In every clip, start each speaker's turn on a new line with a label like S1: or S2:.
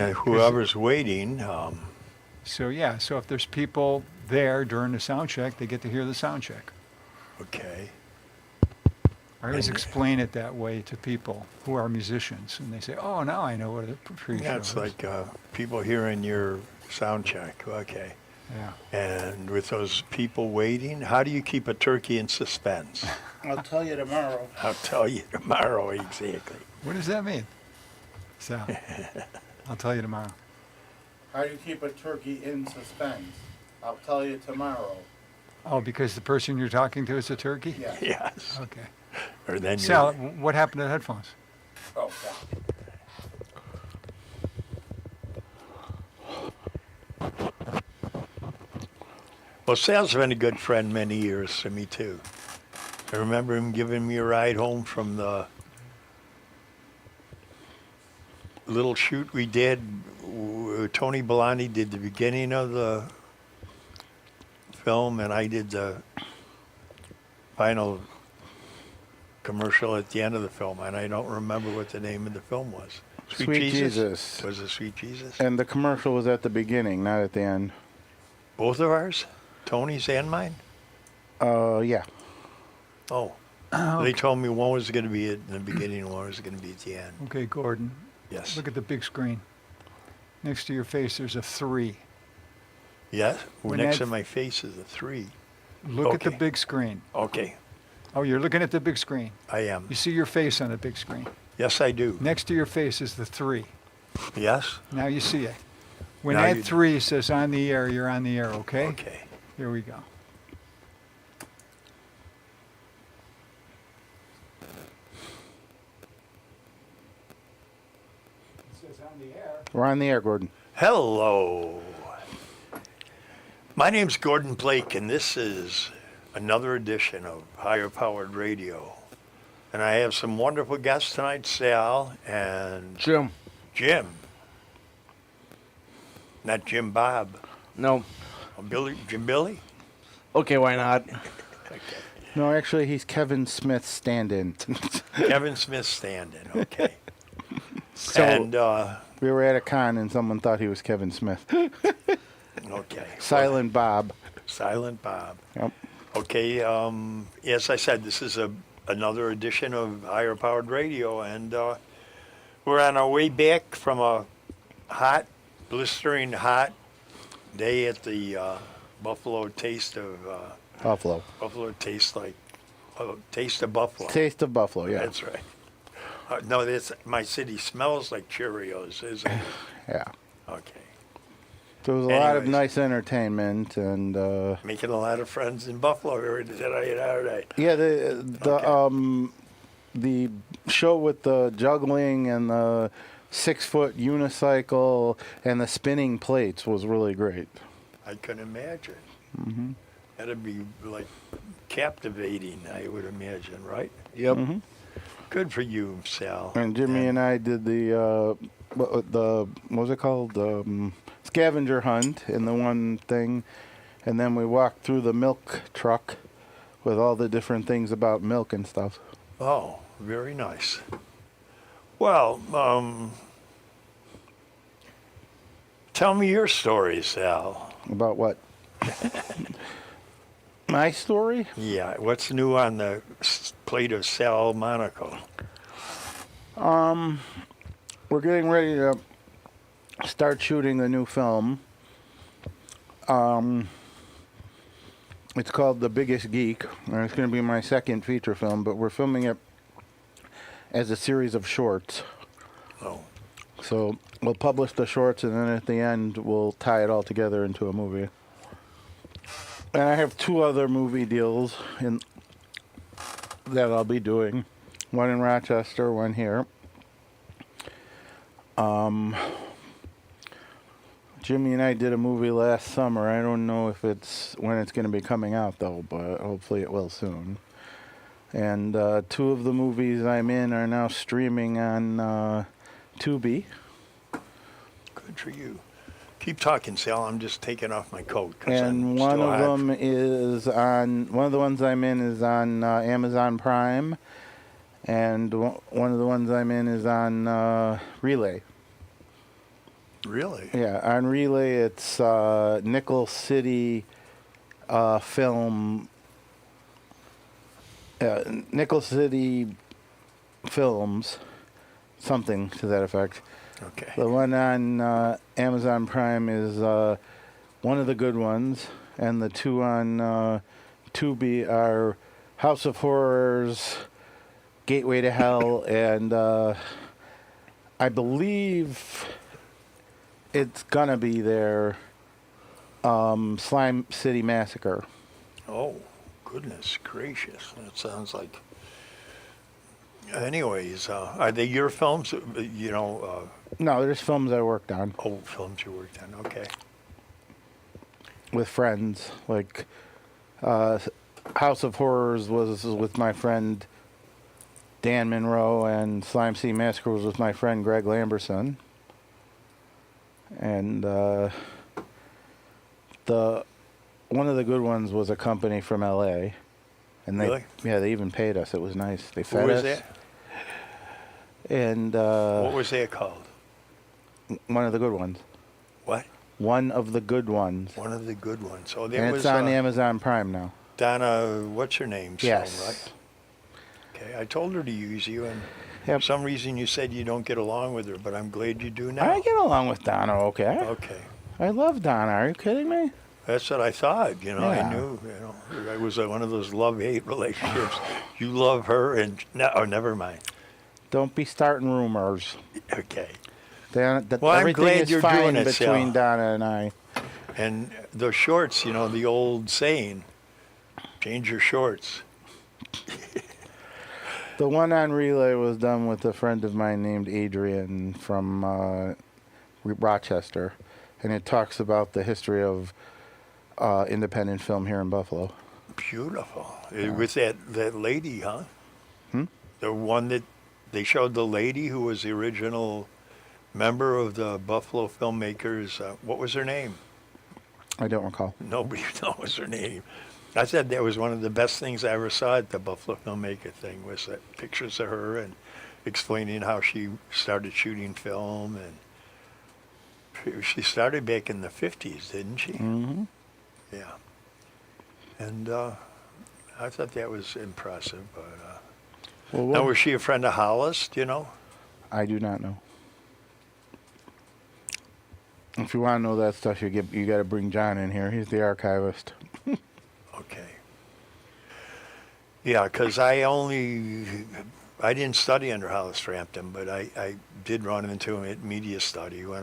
S1: And whoever's waiting,
S2: So if there's people there during the sound check, they get to hear the sound check.
S1: okay.
S2: I always
S1: And-
S2: explain it that way to people who are musicians, and they say, "Oh, now I know what a pre-show
S1: Yeah,
S2: is."
S1: it's like people hearing your sound check. Okay.
S2: Yeah.
S1: And with those people waiting, how do you keep a turkey in suspense?
S3: I'll tell you tomorrow.
S1: I'll tell you tomorrow exactly.
S2: What does that mean? So, I'll tell you tomorrow.
S3: How do you keep a turkey in suspense? I'll tell you tomorrow.
S2: Oh, because the person you're talking to is a turkey?
S3: Yeah.
S1: Yes.
S2: Okay.
S1: Or then
S2: Sal,
S1: you're,
S2: what happened to the headphones?
S3: Oh, yeah.
S1: well, Sal's been a good friend many years to me too. I remember him giving me a ride home from the little shoot we did. Tony Bellani did the beginning of the film, and I did the final commercial at the end of the film, and I don't remember what the name of the film was.
S4: Sweet Jesus.
S1: Was it Sweet Jesus?
S4: And the commercial was at the beginning, not at the end.
S1: Both of ours? Tony's and mine?
S4: Yeah.
S1: Oh. They told me one was going to be at the beginning and one was going to be at the end.
S2: Okay, Gordon.
S1: Yes.
S2: Look at the big screen. Next to your face, there's a 3.
S1: Yes? Well,
S2: When
S1: next
S2: that-
S1: to my face is a 3.
S2: Look at the
S1: Okay.
S2: big screen.
S1: Okay.
S2: Oh, you're looking at the big screen.
S1: I am.
S2: You see your face on the big screen.
S1: Yes, I do.
S2: Next to your face is the 3.
S1: Yes?
S2: Now you see it. When
S1: Now
S2: that
S1: you-
S2: 3 says on the air, you're on the air, okay?
S1: Okay.
S2: Here we go. It says on the air.
S4: We're on the air, Gordon.
S1: Hello. My name's Gordon Blake, and this is another edition of Higher Powered Radio. And I have some wonderful guests tonight, Sal and
S5: Jim.
S1: Jim. Not Jim Bob.
S5: No.
S1: Oh, Jim Billy?
S5: Okay, why not?
S4: No, actually, he's Kevin Smith's stand-in.
S1: Kevin Smith stand-in, okay.
S4: So
S1: and,
S4: we were at a con and someone thought he was Kevin Smith.
S1: okay.
S4: Silent Bob.
S1: Silent Bob.
S4: Yep.
S1: Okay, as I said, this is another edition of Higher Powered Radio, and we're on our way back from a hot, blistering hot day at the Buffalo Taste of
S4: Buffalo.
S1: Buffalo Taste like Taste of Buffalo.
S4: Taste of Buffalo, yeah.
S1: That's right. No, that's my city smells like Cheerios, isn't it?
S4: Yeah.
S1: Okay.
S4: So it was a lot of
S1: Anyways.
S4: nice entertainment and
S1: Making a lot of friends in Buffalo. Right?
S4: yeah, the show with the juggling and the 6-foot unicycle and the spinning plates was really great.
S1: I can imagine.
S4: Mm-hmm.
S1: That'd be like captivating, I would imagine, right?
S5: Yep.
S4: Mm-hmm.
S1: Good for you, Sal.
S4: And Jimmy and I did the what was it called? Scavenger hunt in the one thing, and then we walked through the milk truck with all the different things about milk and stuff.
S1: Oh, very nice. Well, tell me your story, Sal.
S4: About what? My story?
S1: Yeah, what's new on the plate of Sal Monaco?
S4: We're getting ready to start shooting a new film. It's called The Biggest Geek, and it's going to be my second feature film, but we're filming it as a series of shorts.
S1: Oh,
S4: So we'll publish the shorts, and then at the end, we'll tie it all together into a movie. And I have 2 other movie deals that I'll be doing. One in Rochester, one here. Jimmy and I did a movie last summer. I don't know if when it's going to be coming out, though, but hopefully it will soon. And 2 of the movies I'm in are now streaming on Tubi.
S1: good for you. Keep talking, Sal. I'm just taking off my coat.
S4: And one of them is one of the ones I'm in is on Amazon Prime, and one of the ones I'm in is on Relay.
S1: Really?
S4: Yeah, on Relay, it's Nickel City Film. Nickel City Films, something to that effect.
S1: Okay.
S4: The one on Amazon Prime is one of the good ones, and the two on Tubi are House of Horrors, Gateway to Hell, and I believe it's gonna be there. Slime City Massacre.
S1: Oh, goodness gracious. That sounds like. Anyways, are they your films? You know,
S4: No, there's films I worked on
S1: old films you worked on. Okay.
S4: with friends. Like House of Horrors was with my friend Dan Monroe, and Slime City Massacre was with my friend Greg Lamberson. And the one of the good ones was a company from L.A. And
S1: Really?
S4: they even paid us. It was nice. They fed
S1: Who was
S4: us.
S1: that?
S4: And
S1: What was that called?
S4: one of the good ones.
S1: What?
S4: One of the good ones.
S1: One of the good ones. Oh, that
S4: And
S1: was
S4: it's on Amazon Prime now.
S1: Donna, what's her name?
S4: Yes.
S1: Right? Okay, I told her to use you, and
S4: Yep.
S1: for some reason you said you don't get along with her, but I'm glad you do now.
S4: I get along with Donna, okay?
S1: Okay.
S4: I love Donna. Are you kidding me?
S1: That's what I thought, you know, I
S4: Yeah.
S1: knew, it was one of those love-hate relationships. You love her and, no, oh, never mind.
S4: Don't be starting rumors.
S1: Okay.
S4: Well,
S1: Well, I'm
S4: everything
S1: glad
S4: is
S1: you're
S4: fine
S1: doing it,
S4: between
S1: Sal.
S4: Donna and I.
S1: And the shorts, the old saying, change your shorts.
S4: The one on Relay was done with a friend of mine named Adrian from Rochester, and it talks about the history of independent film here in Buffalo.
S1: Beautiful. With that lady, huh?
S4: Hmm?
S1: The one that they showed, the lady who was the original member of the Buffalo filmmakers. What was her name?
S4: I don't recall.
S1: Nobody knows her name. I said that was one of the best things I ever saw at the Buffalo Filmmaker thing, was that pictures of her and explaining how she started shooting film. And she started back in the 50s, didn't she?
S4: Mm-hmm.
S1: Yeah. And I thought that was impressive. But
S4: Well,
S1: now, was she a friend of Hollis, do you know?
S4: I do not know. If you want to know that stuff, you got to bring John in here. He's the archivist.
S1: Okay. Yeah, because I didn't study under Hollis Frampton, but I did run into him at media study when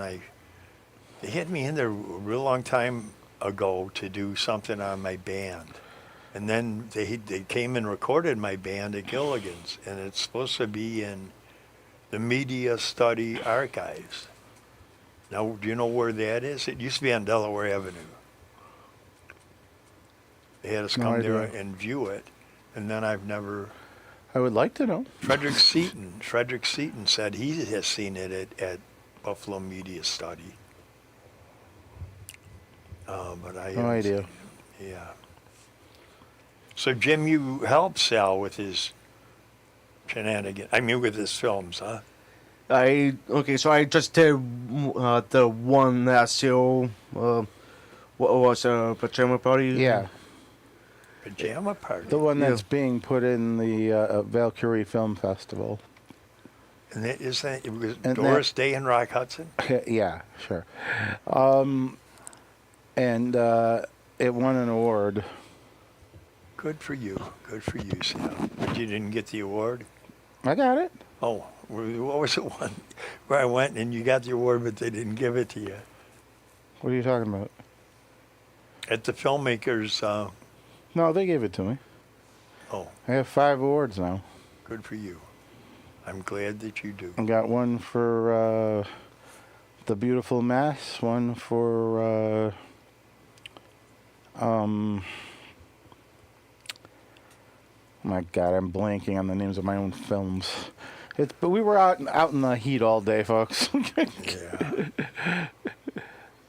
S1: they had me in there a real long time ago to do something on my band. And then they came and recorded my band at Gilligan's, and it's supposed to be in the media study archives. Now, do you know where that is? It used to be on Delaware Avenue. They had us
S4: No
S1: come there
S4: idea.
S1: and view it, and then I've never.
S4: I would like to know.
S1: Frederick Seaton said he has seen it at Buffalo Media Study. But I
S4: No
S1: haven't
S4: idea.
S1: seen it. Yeah. So Jim, you helped Sal with his shenanigans. I mean, with his films, huh?
S5: So I just did the one that still what was pajama party.
S4: Yeah,
S1: Pajama Party.
S4: the one
S5: Yeah.
S4: that's being put in the Valkyrie Film Festival.
S1: And it was
S4: And
S1: Doris Day and Rock Hudson.
S4: Yeah, sure. And it won an award.
S1: Good for you. Good for you, Sal. But you didn't get the award?
S4: I got it.
S1: Oh, what was the one where I went and you got the award, but they didn't give it to you?
S4: What are you talking about?
S1: At the filmmakers,
S4: No, they gave it to me.
S1: oh,
S4: I have 5 awards now.
S1: good for you. I'm glad that you do.
S4: I got one for The Beautiful Mass, one for my God, I'm blanking on the names of my own films. But we were out in the heat all day, folks.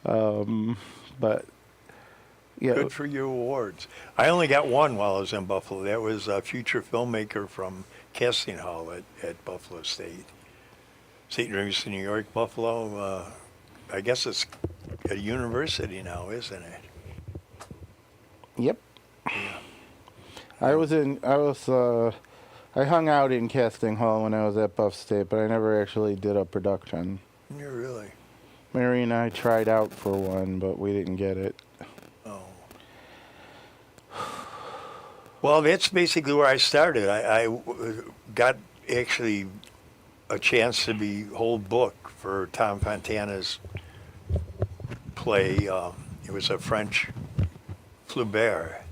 S1: Yeah.
S4: But yeah,
S1: Good for you awards. I only got one while I was in Buffalo. That was a future filmmaker from Casting Hall at Buffalo State. St. Louis, New York, Buffalo. I guess it's a university now, isn't it?
S4: Yep. I hung out in Casting Hall when I was at Buff State, but I never actually did a production.
S1: You're really.
S4: Mary and I tried out for one, but we didn't get it.
S1: Oh. Well, that's basically where I started. Got actually a chance to be whole book for Tom Fontana's play. It was a French Flaubert.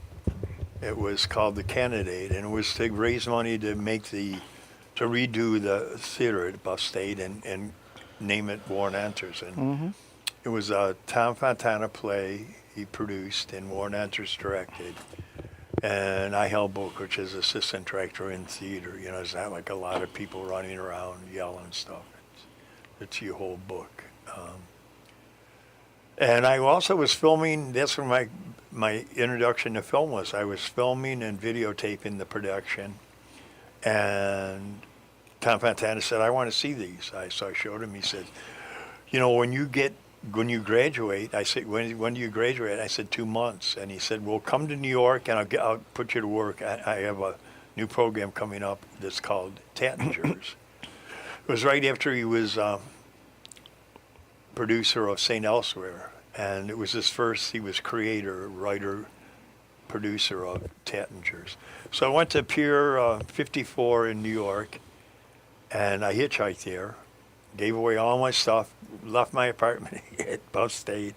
S1: It was called The Candidate, and it was to raise money to redo the theater at Buff State and name it Warren Enters. And it was a Tom Fontana play he produced and Warren Enters directed. And I held book, which is assistant director in theater. You know, it's not like a lot of people running around yelling stuff. It's your whole book. And I also was filming, that's where my introduction to film was. I was filming and videotaping the production. And Tom Fontana said, I want to see these. So I showed him. He said, you know, when you graduate, I said, when do you graduate? I said, 2 months. And he said, well, come to New York and I'll put you to work. I have a new program coming up that's called Tattingers. It was right after he was producer of St. Elsewhere. And it was he was creator, writer, producer of Tattingers. So I went to Pier 54 in New York, and I hitchhiked there, gave away all my stuff, left my apartment at Buff State,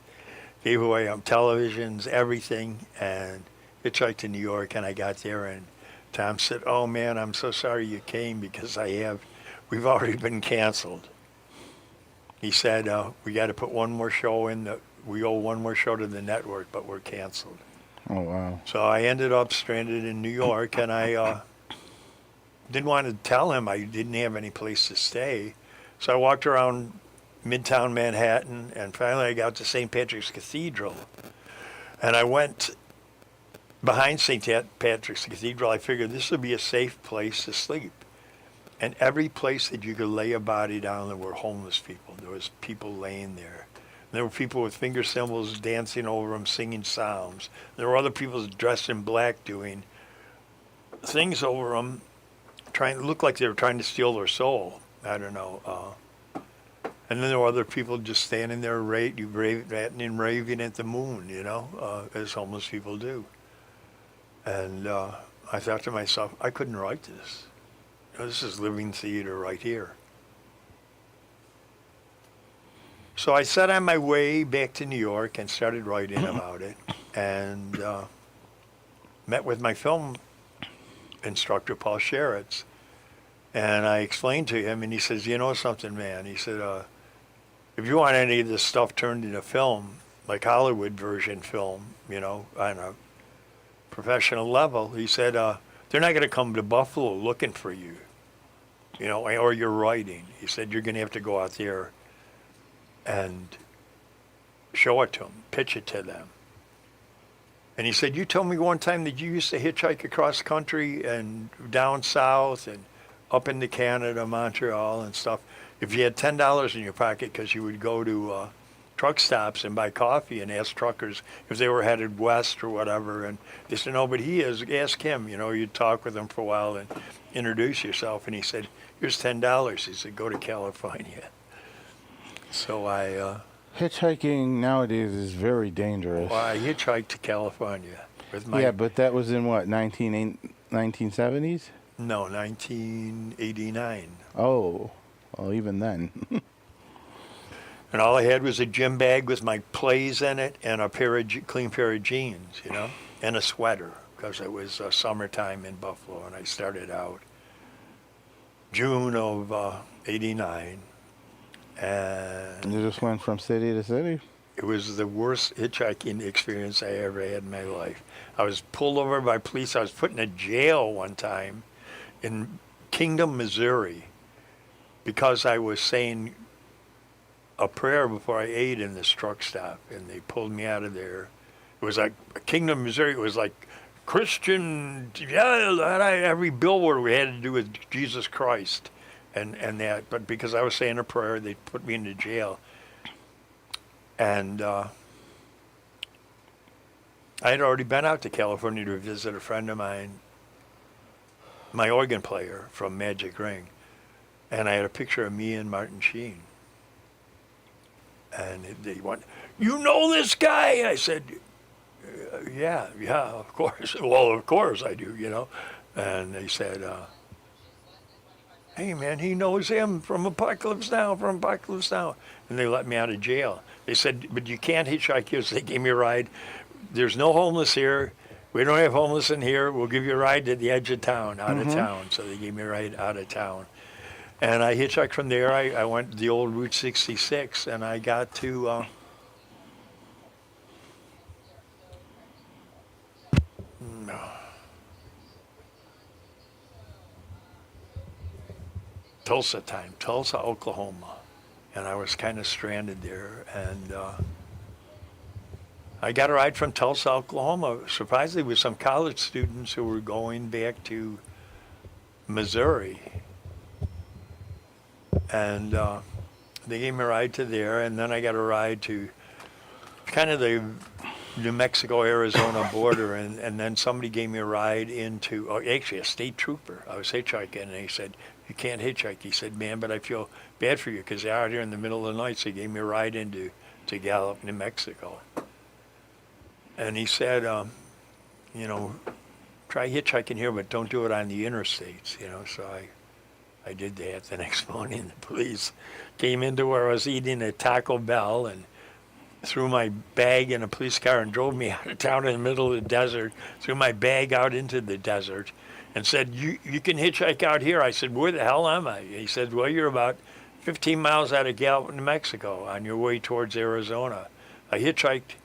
S1: gave away televisions, everything, and hitchhiked to New York. And I got there, and Tom said, oh man, I'm so sorry you came because we've already been canceled. He said, we got to put one more show in, we owe one more show to the network, but we're canceled.
S4: Oh, wow.
S1: So I ended up stranded in New York, and I didn't want to tell him I didn't have any place to stay. So I walked around Midtown Manhattan, and finally I got to St. Patrick's Cathedral. And I went behind St. Patrick's Cathedral. I figured this would be a safe place to sleep. And every place that you could lay a body down, there were homeless people. There was people laying there. There were people with finger cymbals dancing over them, singing psalms. There were other people dressed in black doing things over them, looked like they were trying to steal their soul. I don't know. And then there were other people just standing there ranting and raving at the moon, you know, as homeless people do. And I thought to myself, I couldn't write this. You know, this is living theater right here. So I set on my way back to New York and started writing about it, and met with my film instructor, Paul Sheritz. And I explained to him, and he says, you know something, man? He said, if you want any of this stuff turned into film, like Hollywood version film, you know, on a professional level, he said, they're not going to come to Buffalo looking for you, you know, or your writing. He said, you're going to have to go out there and show it to them, pitch it to them. And he said, you told me one time that you used to hitchhike across country and down south and up into Canada, Montreal and stuff. If you had $10 in your pocket, because you would go to truck stops and buy coffee and ask truckers if they were headed west or whatever. And they said, no, but he is. Ask him. You know, you'd talk with him for a while and introduce yourself. And he said, here's $10. He said, go to California. So
S4: Hitchhiking nowadays is very dangerous.
S1: I hitchhiked to California with my...
S4: Yeah, but that was in what, 1970s?
S1: No, 1989.
S4: Oh, well, even then.
S1: And all I had was a gym bag with my plays in it and a clean pair of jeans, you know, and a sweater, because it was summertime in Buffalo, and I started out June of 89. And
S4: You just went from city to city?
S1: it was the worst hitchhiking experience I ever had in my life. I was pulled over by police. I was put in a jail one time in Kingdom, Missouri, because I was saying a prayer before I ate in this truck stop, and they pulled me out of there. It was like Kingdom, Missouri. It was like Christian, every billboard we had to do with Jesus Christ and that. But because I was saying a prayer, they put me into jail. And I had already been out to California to visit a friend of mine, my organ player from Magic Ring. And I had a picture of me and Martin Sheen. And they went, "You know this guy?" I said, yeah, of course. Well, of course I do, you know. And they said, "Hey, man, he knows him from Apocalypse Now, And they let me out of jail. They said, "But you can't hitchhike here." So they gave me a ride. There's no homeless here. We don't have homeless in here. We'll give you a ride to the edge of town, out of town. So they gave me a ride out of town. And I hitchhiked from there. I went the old Route 66, and I got to Tulsa, Oklahoma. And I was kind of stranded there. And I got a ride from Tulsa, Oklahoma, surprisingly with some college students who were going back to Missouri. And they gave me a ride to there, and then I got a ride to kind of the New Mexico-Arizona border, and then somebody gave me a ride into, actually a state trooper. I was hitchhiking, and he said, "You can't hitchhike." He said, "Man, but I feel bad for you because they're out here in the middle of the night." So he gave me a ride to Gallup, New Mexico. And he said, you know, "Try hitchhiking here, but don't do it on the interstates," you know. So I did that. The next morning, the police came into where I was eating at Taco Bell and threw my bag in a police car and drove me out of town in the middle of the desert, threw my bag out into the desert and said, you can hitchhike out here. I said, "Where the hell am I?" He said, "Well, you're about 15 miles out of Gallup, New Mexico on your way towards Arizona." I hitchhiked.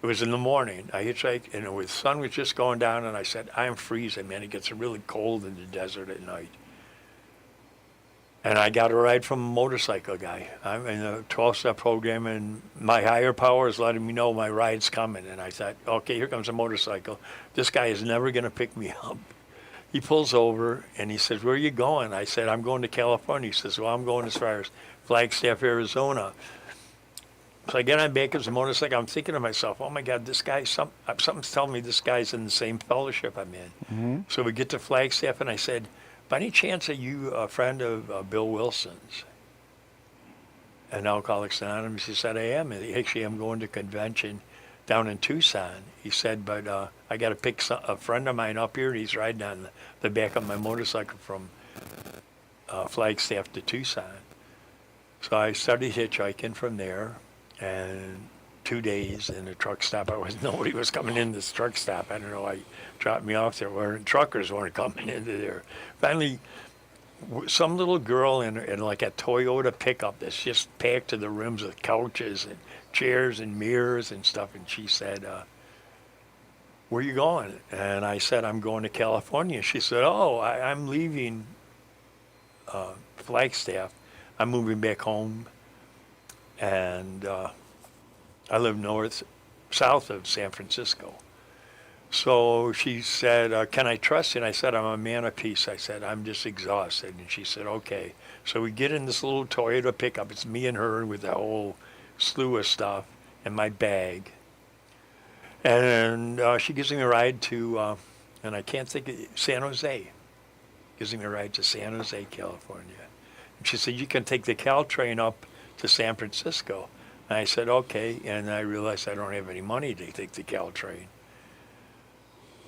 S1: It was in the morning. I hitchhiked, and the sun was just going down, and I said, "I'm freezing, man. It gets really cold in the desert at night." And I got a ride from a motorcycle guy. I'm in a 12-step program, and my higher power is letting me know my ride's coming. And I thought, okay, here comes a motorcycle. This guy is never going to pick me up. He pulls over, and he says, "Where are you going?" I said, "I'm going to California." He says, "Well, I'm going as far as Flagstaff, Arizona." So I get on back as a motorcycle. I'm thinking to myself, oh, my God, this guy, something's telling me this guy's in the same fellowship I'm in. So we get to Flagstaff, and I said, "By any chance, are you a friend of Bill Wilson's and Alcoholics Anonymous?" He said, "I am. Actually, I'm going to a convention down in Tucson." He said, "But I got to pick a friend of mine up here. He's riding on the back of my motorcycle from Flagstaff to Tucson." So I started hitchhiking from there, and 2 days in a truck stop. Nobody was coming in this truck stop. I don't know. I dropped me off there. Truckers weren't coming into there. Finally, some little girl in like a Toyota pickup that's just packed to the rims with couches and chairs and mirrors and stuff. And she said, "Where are you going?" And I said, "I'm going to California." She said, "Oh, I'm leaving Flagstaff. I'm moving back home. And I live south of San Francisco." So she said, "Can I trust you?" And I said, "I'm a man of peace." I said, "I'm just exhausted." And she said, "Okay." So we get in this little Toyota pickup. It's me and her with a whole slew of stuff and my bag. And she gives me a ride to, and I can't think of San Jose. Gives me a ride to San Jose, California. And she said, "You can take the Caltrain up to San Francisco." And I said, "Okay." And I realized I don't have any money to take the Caltrain.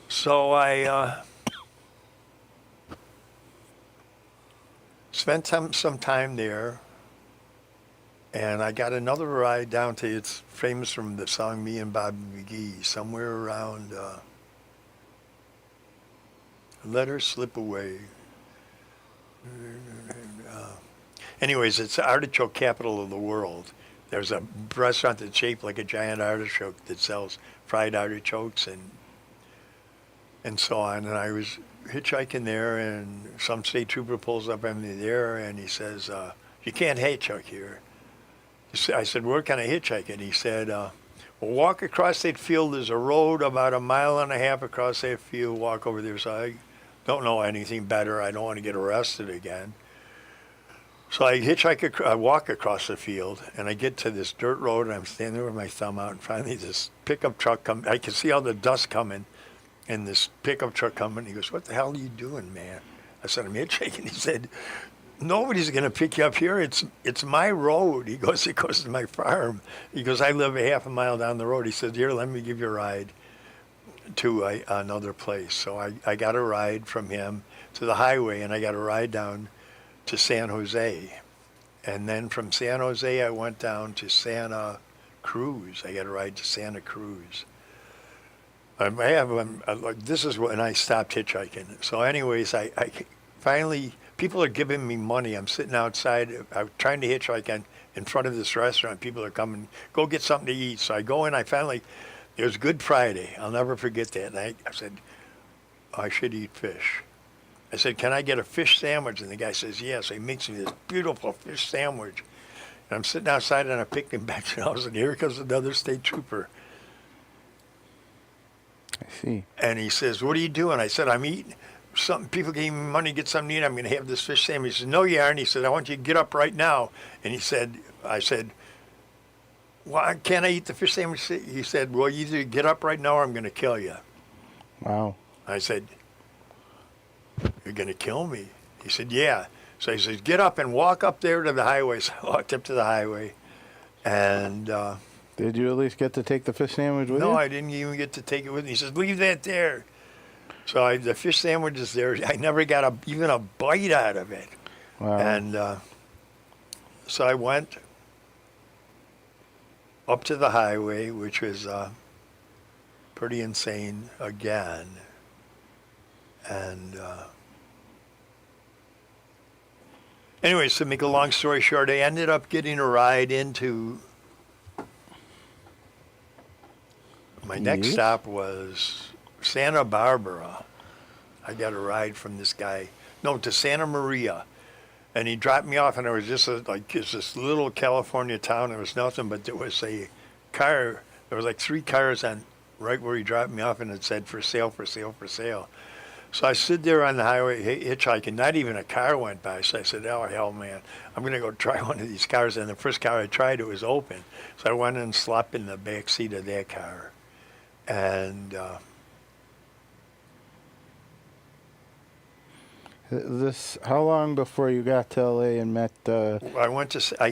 S1: So I spent some time there, and I got another ride down to, it's famous from the song Me and Bobby McGee, somewhere around Let Her Slip Away. Anyways, it's the artichoke capital of the world. There's a restaurant that's shaped like a giant artichoke that sells fried artichokes and so on. And I was hitchhiking there, and some state trooper pulls up on me there, and he says, "You can't hitchhike here." I said, "Where can I hitchhike?" And he said, "Well, walk across that field. There's a road about 1.5 miles across that field. Walk over there." So I don't know anything better. I don't want to get arrested again. So I walk across the field, and I get to this dirt road, and I'm standing there with my thumb out, and finally this pickup truck comes. I can see all the dust coming, and this pickup truck coming. He goes, "What the hell are you doing, man?" I said, "I'm hitchhiking." He said, "Nobody's going to pick you up here. It's my road." He goes, "It goes to my farm." He goes, "I live a half a mile down the road." He said, "Here, let me give you a ride to another place." So I got a ride from him to the highway, and I got a ride down to San Jose. And then from San Jose, I went down to Santa Cruz. I got a ride to Santa Cruz. This is when I stopped hitchhiking. So anyways, I finally, people are giving me money. I'm sitting outside. I'm trying to hitchhike in front of this restaurant. People are coming, go get something to eat. So I go in. It was Good Friday. I'll never forget that. And I said, I should eat fish. I said, "Can I get a fish sandwich?" And the guy says, "Yes." So he makes me this beautiful fish sandwich. And I'm sitting outside on a picnic bench, and all of a sudden, here comes another state trooper.
S4: I see.
S1: And he says, "What are you doing?" I said, "I'm eating something. People gave me money to get something to eat. I'm going to have this fish sandwich." He said, "No, you aren't." He said, "I want you to get up right now." And I said, "Why can't I eat the fish sandwich?" He said, "Well, you either get up right now or I'm going to kill you."
S4: Wow.
S1: I said, "You're going to kill me?" He said, "Yeah." So he says, "Get up and walk up there to the highway." So I walked up to the highway, and
S4: Did you at least get to take the fish sandwich with you?
S1: no, I didn't even get to take it with me. He says, "Leave that there." So the fish sandwich is there. I never got even a bite out of it.
S4: Wow.
S1: And so I went up to the highway, which was pretty insane again. And anyways, to make a long story short, I ended up getting a ride into, my next
S4: Yes.
S1: stop was Santa Barbara. I got a ride from this guy, no, to Santa Maria. And he dropped me off, and it was just it's this little California town. There was nothing, but there was a car. There was like 3 cars on right where he dropped me off, and it said "for sale, for sale, for sale." So I stood there on the highway hitchhiking. Not even a car went by. So I said, "Oh hell, man, I'm gonna go try one of these cars." And the first car I tried, it was open. So I went and slept in the back seat of that car, and
S4: How long before you got to LA and met?
S1: I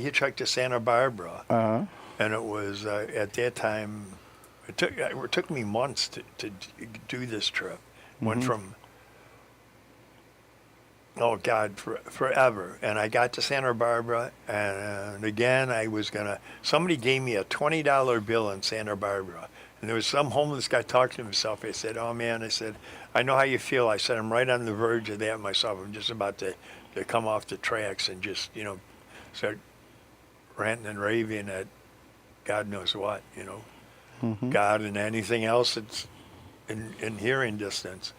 S1: hitchhiked to Santa Barbara.
S4: Uh-huh.
S1: And it was at that time, it took me months to do this trip. Went from, oh God, forever. And I got to Santa Barbara, and again, somebody gave me a $20 bill in Santa Barbara. And there was some homeless guy talking to himself. I said, "Oh man," I said, "I know how you feel." I said, "I'm right on the verge of that myself. I'm just about to come off the tracks and just, start ranting and raving at God knows what, God and anything else that's in hearing distance."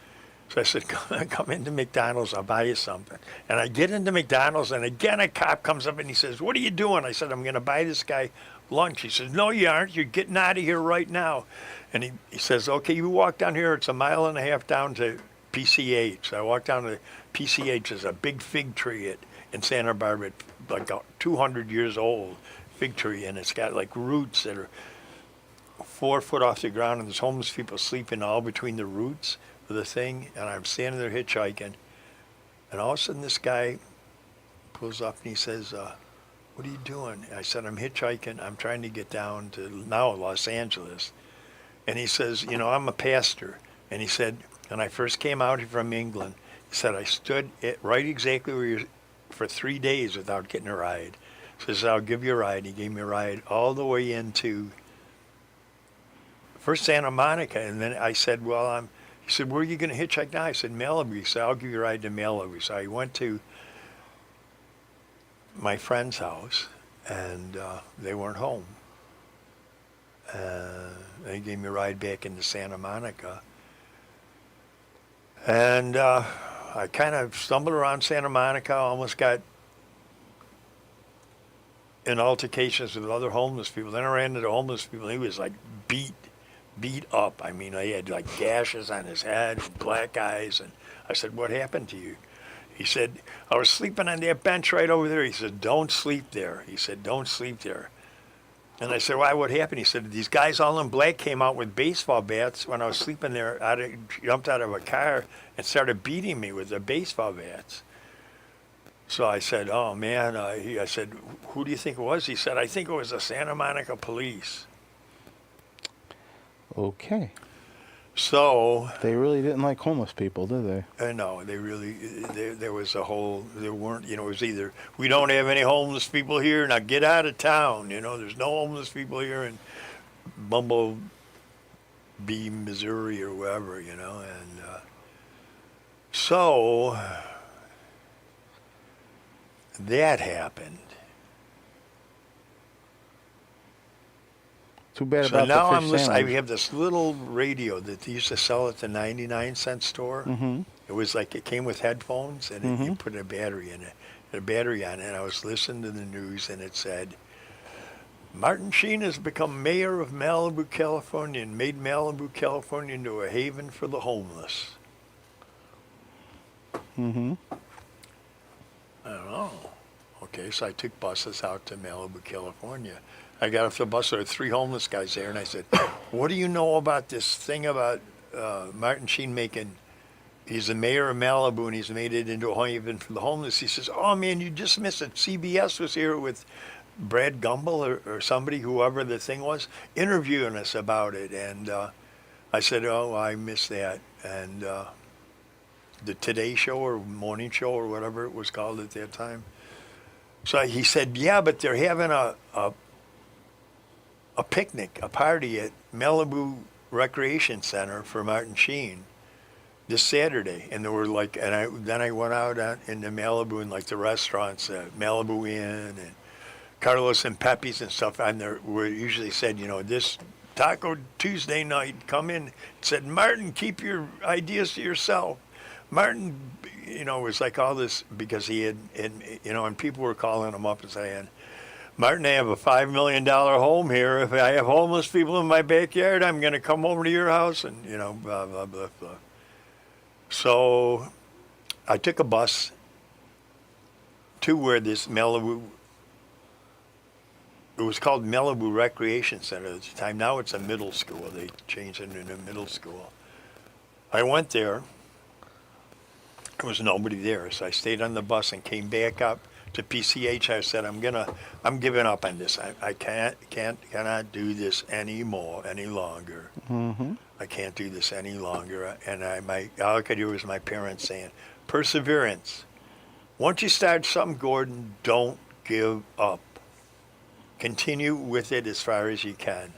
S1: So I said, "Come into McDonald's, I'll buy you something." And I get into McDonald's, and again a cop comes up and he says, "What are you doing?" I said, "I'm going to buy this guy lunch." He says, "No, you aren't. You're getting out of here right now." And he says, "Okay, you walk down here. It's 1.5 miles down to PCH." I walked down to PCH. There's a big fig tree in Santa Barbara, like 200 years old fig tree, and it's got like roots that are 4 foot off the ground, and there's homeless people sleeping all between the roots of the thing. And I'm standing there hitchhiking, and all of a sudden this guy pulls up and he says, "What are you doing?" I said, "I'm hitchhiking. I'm trying to get down to now Los Angeles." And he says, "I'm a pastor." And he said, "When I first came out here from England," he said, "I stood right exactly where you're for 3 days without getting a ride." So he said, "I'll give you a ride." He gave me a ride all the way into first Santa Monica. And then I said, he said, "Where are you going to hitchhike now?" I said, "Malibu." He said, "I'll give you a ride to Malibu." So I went to my friend's house, and they weren't home. They gave me a ride back into Santa Monica. And I kind of stumbled around Santa Monica, almost got in altercations with other homeless people. Then I ran into homeless people. He was like beat up. I mean, he had like gashes on his head, black eyes. And I said, "What happened to you?" He said, I was sleeping on that bench right over there. He said, don't sleep there. He said, don't sleep there. And I said, why, what happened? He said, these guys all in black came out with baseball bats when I was sleeping there, jumped out of a car and started beating me with their baseball bats. So I said, oh, man. I said, who do you think it was? He said, I think it was the Santa Monica police.
S4: Okay.
S1: So,
S4: They really didn't like homeless people, did they?
S1: no, they really, there was a whole, there weren't, it was either, we don't have any homeless people here, now get out of town, there's no homeless people here in Bumblebee, Missouri or wherever, and so that happened.
S4: Too bad
S1: So
S4: about
S1: now
S4: the
S1: I'm
S4: fish
S1: listening. I
S4: sandwich.
S1: have this little radio that they used to sell at the 99-cent store.
S4: Mhm.
S1: It was like it came with headphones, and you put a battery in it, a battery on it. And I was listening to the news, and it said, Martin Sheen has become mayor of Malibu, California, and made Malibu, California into a haven for the homeless.
S4: Mhm.
S1: I don't know. Okay, so I took buses out to Malibu, California. I got off the bus, there were 3 homeless guys there, and I said, what do you know about this thing about Martin Sheen he's the mayor of Malibu, and he's made it into a haven for the homeless? He says, oh, man, you just missed it. CBS was here with Brad Gumbel or somebody, whoever the thing was, interviewing us about it. And I said, oh, I missed that. And the Today Show or Morning Show or whatever it was called at that time. So he said, yeah, but they're having a picnic, a party at Malibu Recreation Center for Martin Sheen this Saturday. And there were then I went out into Malibu and like the restaurants, Malibu Inn and Carlos and Pepe's and stuff. And there were usually said, this Taco Tuesday night, come in. It said, Martin, keep your ideas to yourself. Martin, it was like all this because he had, and people were calling him up and saying, Martin, I have a $5 million home here. If I have homeless people in my backyard, I'm going to come over to your house and, blah, blah, blah, blah. So I took a bus to where this Malibu, it was called Malibu Recreation Center at the time. Now it's a middle school. They changed it into a middle school. I went there. There was nobody there. So I stayed on the bus and came back up to PCH. I said, I'm giving up on this. I cannot do this any longer.
S4: Mhm.
S1: I can't do this any longer. And all I could hear was my parents saying, perseverance. Once you start something, Gordon, don't give up. Continue with it as far as you can.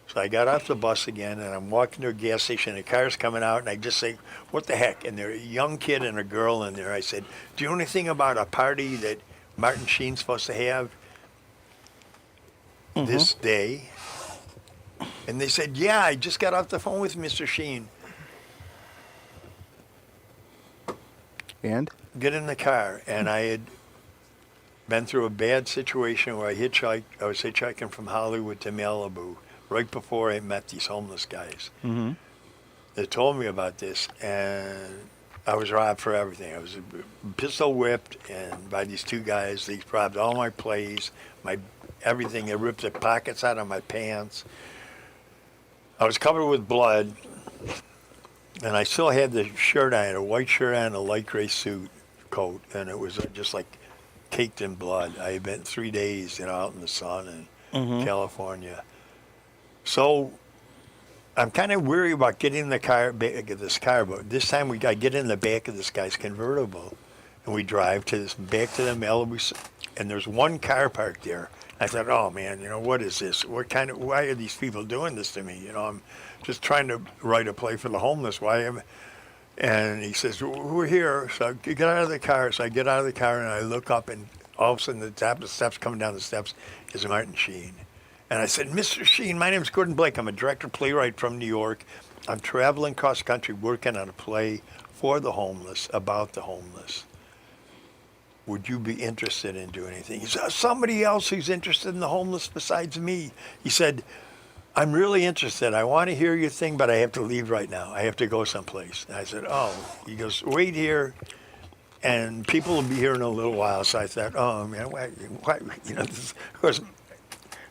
S1: So I got off the bus again, and I'm walking to a gas station, and a car's coming out, and I just say, what the heck? And there's a young kid and a girl in there. I said, do you know anything about a party that Martin Sheen's supposed to have this day? And they said, yeah, I just got off the phone with Mr. Sheen.
S4: And?
S1: Get in the car, and I had been through a bad situation where I was hitchhiking from Hollywood to Malibu right before I met these homeless guys.
S4: Mm-hmm.
S1: They told me about this, and I was robbed for everything. I was pistol whipped, and by these 2 guys, they robbed all my plays, my everything. They ripped the pockets out of my pants. I was covered with blood, and I still had the shirt on, a white shirt on, a light gray suit coat, and it was just like caked in blood. I had been 3 days, out in the sun in California. So I'm kind of weary about getting in the car, back of this car, but this time I get in the back of this guy's convertible, and we drive back to the Malibu, and there's one car parked there. I thought, oh man, what is this? Why are these people doing this to me? I'm just trying to write a play for the homeless. And he says, we're here. So I get out of the car. So I get out of the car and I look up, and all of a sudden the top of the steps, coming down the steps, is Martin Sheen. And I said, Mr. Sheen, my name's Gordon Blake. I'm a director playwright from New York. I'm traveling cross country working on a play for the homeless, about the homeless. Would you be interested in doing anything? He said, somebody else who's interested in the homeless besides me. He said, I'm really interested. I want to hear your thing, but I have to leave right now. I have to go someplace. And I said, oh. He goes, wait here. and people will be here in a little while. So I thought, oh man, why this, of course,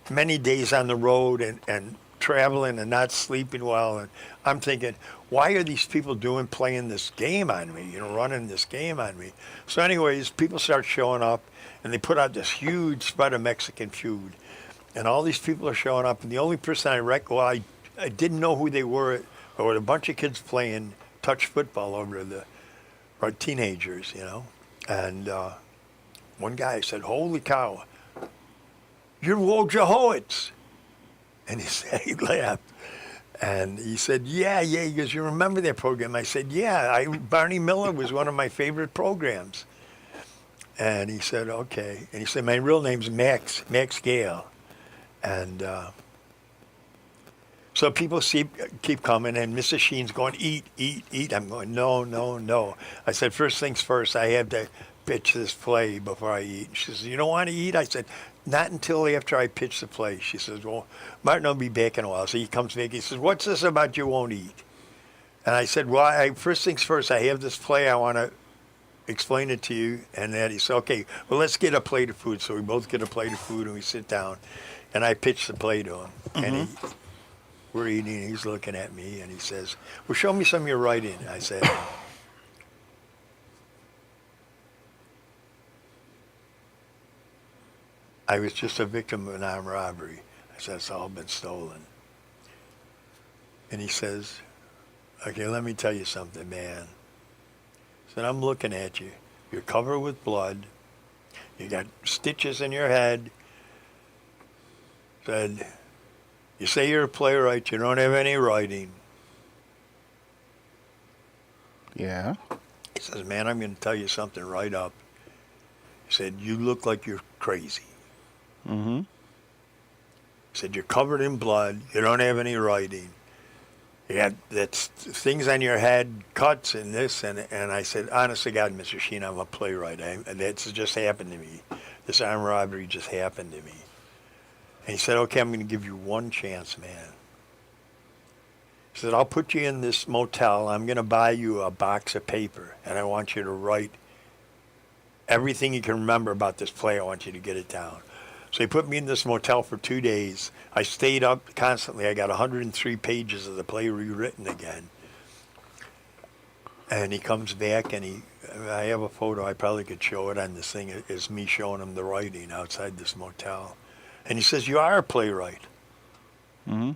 S1: many days on the road and traveling and not sleeping well, and I'm thinking, why are these people playing this game on me? Running this game on me. So, anyways, people start showing up, and they put out this huge spread of Mexican food, and all these people are showing up, and the only person I didn't know who they were, but were a bunch of kids playing touch football over our teenagers, and one guy said, "Holy cow, you're Woj Howitz," and he laughed. And he said, yeah. He goes, you remember that program? I said, yeah. Barney Miller was one of my favorite programs. And he said, okay. And he said, my real name's Max Gale. And so people keep coming, and Mrs. Sheen's going, eat. I'm going, no. I said, first things first, I have to pitch this play before I eat. She says, you don't want to eat? I said, not until after I pitch the play. She says, well, Martin will be back in a while. So he comes back. He says, what's this about you won't eat? And I said, well, first things first, I have this play. I want to explain it to you. And then he said, okay, well, let's get a plate of food. So we both get a plate of food, and we sit down. And I pitch the play to him. And we're eating, and he's looking at me, and he says, well, show me some of your writing. I said, I was just a victim of an armed robbery. I said, it's all been stolen. And he says, okay, let me tell you something, man. I said, I'm looking at you. You're covered with blood. You got stitches in your head. Said, you say you're a playwright. You don't have any writing.
S4: Yeah.
S1: He says, man, I'm going to tell you something right up. He said, you look like you're crazy.
S4: Mm-hmm.
S1: He said, you're covered in blood. You don't have any writing. You got that's things on your head, cuts and this. And I said, honest to God, Mr. Sheen, I'm a playwright. That's just happened to me. This armed robbery just happened to me. And he said, okay, I'm going to give you one chance, man. He said, I'll put you in this motel. I'm going to buy you a box of paper, and I want you to write everything you can remember about this play. I want you to get it down. So he put me in this motel for 2 days. I stayed up constantly. I got 103 pages of the play rewritten again. And he comes back, and I have a photo. I probably could show it on this thing. It's me showing him the writing outside this motel. And he says, you are a playwright.
S4: Mm-hmm.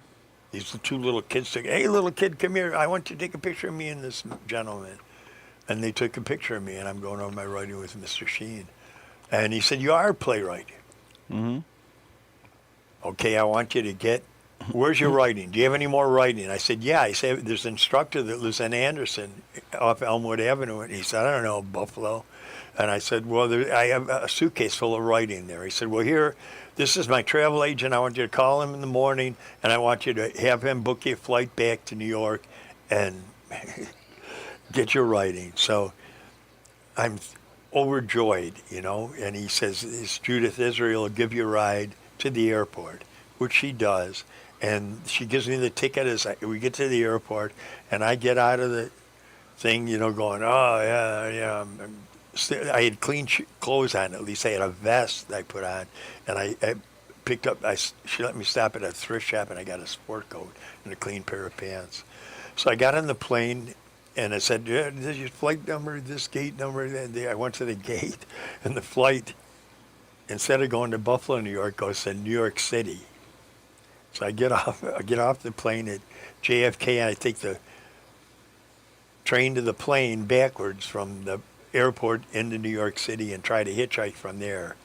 S1: These two little kids said, hey, little kid, come here. I want you to take a picture of me and this gentleman. And they took a picture of me, and I'm going over my writing with Mr. Sheen. And he said, you are a playwright.
S4: Mm-hmm.
S1: Okay, I want you to get, where's your writing? Do you have any more writing? I said, yeah. I said, there's an instructor that lives in Anderson off Elmwood Avenue. And he said, I don't know, Buffalo. And I said, well, I have a suitcase full of writing there. He said, well, here, this is my travel agent. I want you to call him in the morning, and I want you to have him book you a flight back to New York and get your writing. So I'm overjoyed, and he says, it's Judith Israel will give you a ride to the airport, which she does. And she gives me the ticket as we get to the airport, and I get out of the thing, going, oh, yeah. I had clean clothes on. At least I had a vest I put on, and I picked up. She let me stop at a thrift shop, and I got a sport coat and a clean pair of pants. So I got on the plane, and I said, "This is your flight number, this gate number." And I went to the gate, and the flight, instead of going to Buffalo, New York, goes to New York City. So I get off the plane at JFK, and I take the train to the plane backwards from the airport into New York City and try to hitchhike from there.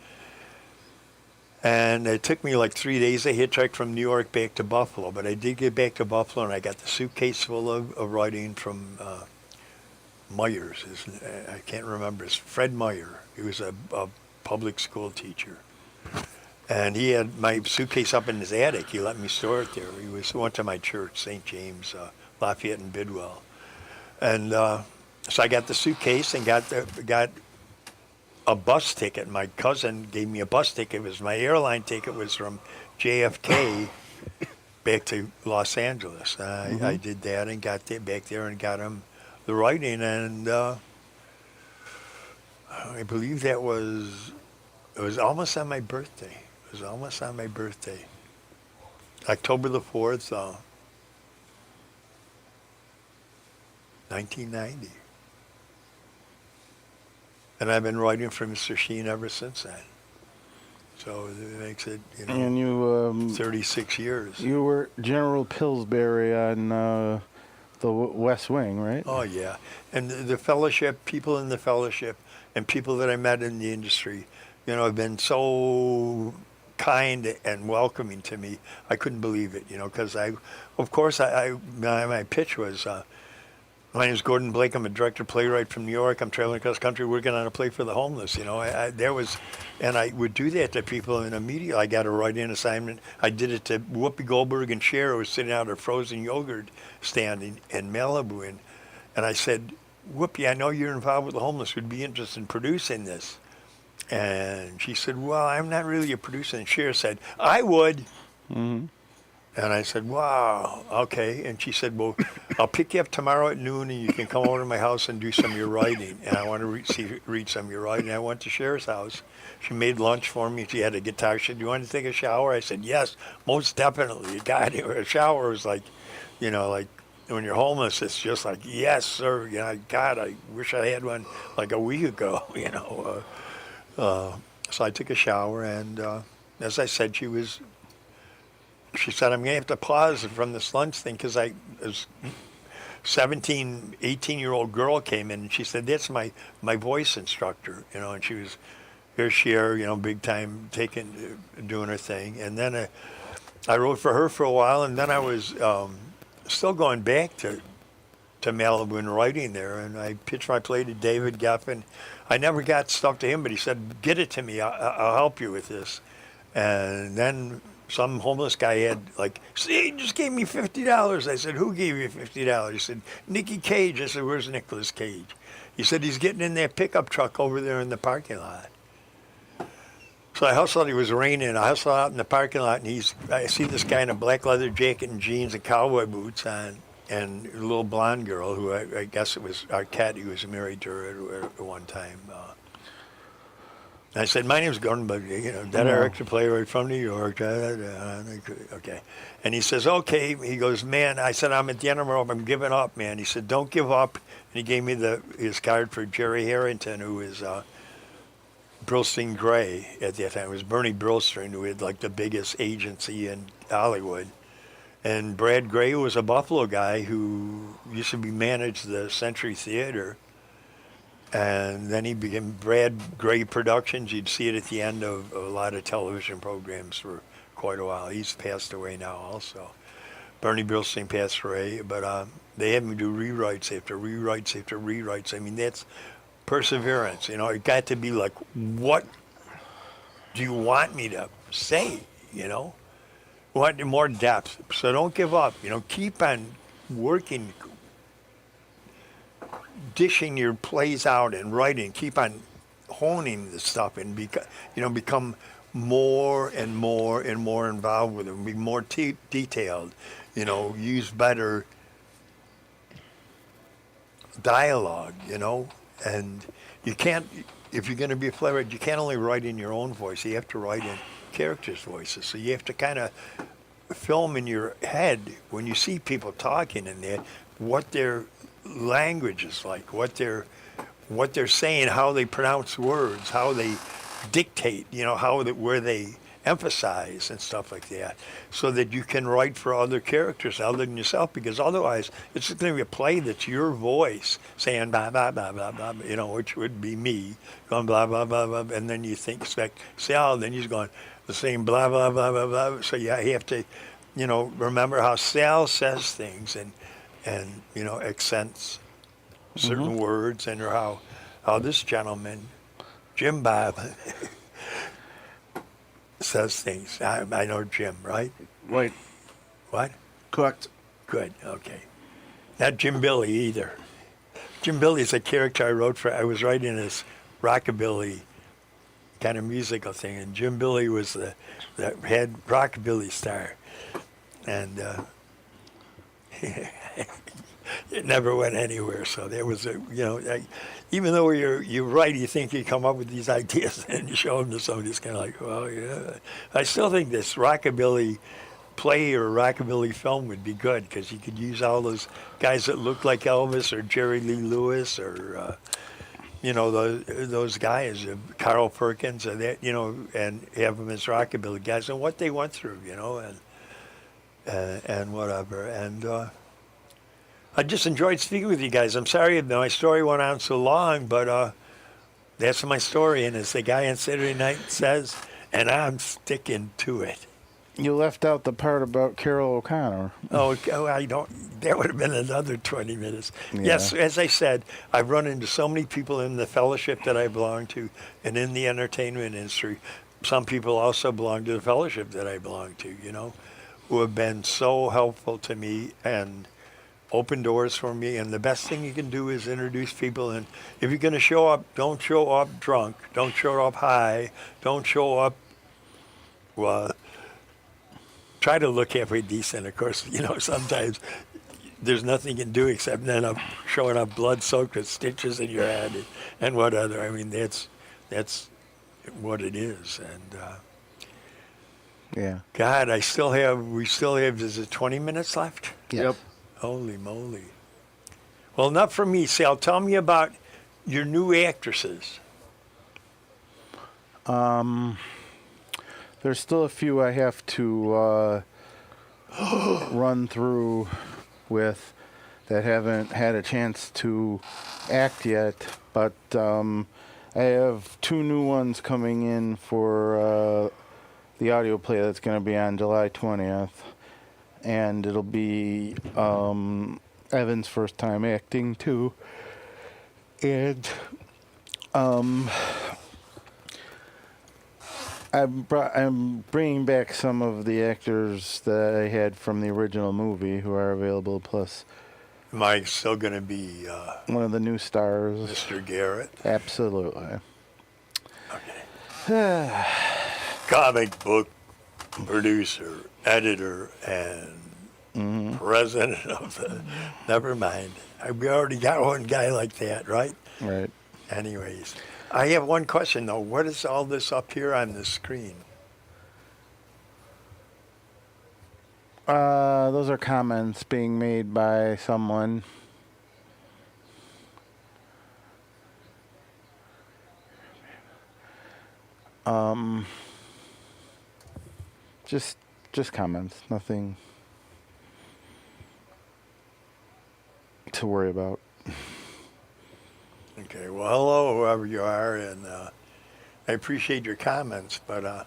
S1: And it took me like 3 days to hitchhike from New York back to Buffalo, but I did get back to Buffalo, and I got the suitcase full of writing from Myers. I can't remember. It's Fred Meyer. He was a public school teacher. And he had my suitcase up in his attic. He let me store it there. He went to my church, St. James, Lafayette and Bidwell. And so I got the suitcase and got a bus ticket. My cousin gave me a bus ticket. It was my airline ticket was from JFK back to Los Angeles. I did that and got back there and got him the writing. And I believe it was almost on my birthday. It was almost on my birthday. October the 4th, 1990. And I've been writing for Mr. Sheen ever since then. So it makes it,
S4: And you
S1: 36 years.
S4: you were General Pillsbury on the West Wing, right?
S1: Oh, yeah. And the fellowship, people in the fellowship, and people that I met in the industry, have been so kind and welcoming to me. I couldn't believe it, because my pitch was, my name is Gordon Blake. I'm a director playwright from New York. I'm traveling across the country working on a play for the homeless. And I would do that to people, and immediately I got a write-in assignment. I did it to Whoopi Goldberg and Cher, who was sitting out at a frozen yogurt stand in Malibu, and I said, Whoopi, I know you're involved with the homeless. Would be interested in producing this. And she said, well, I'm not really a producer. And Cher said, I would.
S4: Mm-hmm.
S1: And I said, wow, okay. And she said, well, I'll pick you up tomorrow at noon, and you can come over to my house and do some of your writing. And I want to read some of your writing. I went to Cher's house. She made lunch for me. She had a guitar. She said, do you want to take a shower? I said, yes, most definitely. You got it. A shower was like, like when you're homeless, it's just like, yes, sir. God, I wish I had one like a week ago, So I took a shower, and as I said, she said, I'm going to have to pause from this lunch thing, because a 17, 18-year-old girl came in, and she said, that's my voice instructor, and she was, here's Cher, big time, doing her thing. And then I wrote for her for a while, and then I was still going back to Malibu and writing there, and I pitched my play to David Geffen. I never got stuff to him, but he said, get it to me, I'll help you with this. And then some homeless guy had he just gave me $50. I said, who gave you $50? He said, Nicky Cage. I said, where's Nicolas Cage? He said, he's getting in that pickup truck over there in the parking lot. So I hustled. It was raining. I hustled out in the parking lot, and I see this guy in a black leather jacket and jeans and cowboy boots on, and a little blonde girl who I guess it was Arquette, who was married to her at one time. I said, my name's Gordon, but, director, playwright from New York. Okay. And he says, okay. He goes, man, I said, I'm at the end of my rope. I'm giving up, man. He said, don't give up. And he gave me his card for Jerry Harrington, who is Brillstein Gray at that time. It was Bernie Brillstein, who had the biggest agency in Hollywood. And Brad Gray was a Buffalo guy who used to manage the Century Theater. And then he became Brad Gray Productions. You'd see it at the end of a lot of television programs for quite a while. He's passed away now also. Bernie Brillstein passed away, but they had me do rewrites after rewrites after rewrites. I mean, that's perseverance. It got to be like, what do you want me to say, What more depth. So don't give up, keep on working, dishing your plays out and writing, keep on honing the stuff, and become more and more and more involved with it, be more detailed, use better dialogue, and you can't, if you're going to be a playwright, you can't only write in your own voice, you have to write in characters' voices, so you have to kind of film in your head when you see people talking in there, what their language is like, what they're saying, how they pronounce words, how they dictate, where they emphasize and stuff like that, so that you can write for other characters other than yourself, because otherwise it's going to be a play that's your voice saying blah, blah, blah, blah, blah, which would be me going blah, blah, blah, blah, and then you expect Sal, then he's going the same blah, blah, blah, blah, blah, so you have to, remember how Sal says things, and accents certain words, and how this gentleman, Jim Bob, says things. I know Jim, right?
S5: Right.
S1: What?
S5: Correct.
S1: Good, okay. Not Jim Billy either. Jim Billy is a character I wrote I was writing this rockabilly kind of musical thing, and Jim Billy was the head rockabilly star. And it never went anywhere. So there was a, even though you're right, you think you come up with these ideas and you show them to somebody, it's kind of like, well, yeah. I still think this rockabilly play or rockabilly film would be good because you could use all those guys that look like Elvis or Jerry Lee Lewis or those guys, Carl Perkins, and that, and have them as rockabilly guys and what they went through, and whatever. And I just enjoyed speaking with you guys. I'm sorry my story went on so long, but that's my story, and as the guy on Saturday Night says, and I'm sticking to it.
S4: You left out the part about Carol O'Connor.
S1: Oh, I don't. That would have been another 20 minutes.
S4: Yeah.
S1: Yes, as I said, I've run into so many people in the fellowship that I belong to and in the entertainment industry. Some people also belong to the fellowship that I belong to, who have been so helpful to me and open doors for me. And the best thing you can do is introduce people. And if you're going to show up, don't show up drunk. Don't show up high. Don't show up, try to look halfway decent. Of course, sometimes there's nothing you can do except end up showing up blood-soaked with stitches in your head and what other. I mean, that's what it is. And
S4: Yeah.
S1: God, we still have, is it 20 minutes left?
S5: Yep.
S1: Holy moly. Well, enough for me. Sal, tell me about your new actresses.
S4: There's still a few I have to run through with that haven't had a chance to act yet, but I have 2 new ones coming in for the audio play that's going to be on July 20th, and it'll be Evan's first time acting too, and I'm bringing back some of the actors that I had from the original movie who are available, plus
S1: Am I still going to be
S4: one of the new stars.
S1: Mr. Garrett?
S4: Absolutely.
S1: Okay. Comic book producer, editor, and president of the... Never mind. We already got one guy like that, right?
S4: Right.
S1: Anyways, I have one question, though. What is all this up here on the screen?
S4: Those are comments being made by someone. Just comments, nothing to worry about.
S1: Okay, well, hello, whoever you are, and I appreciate your comments, but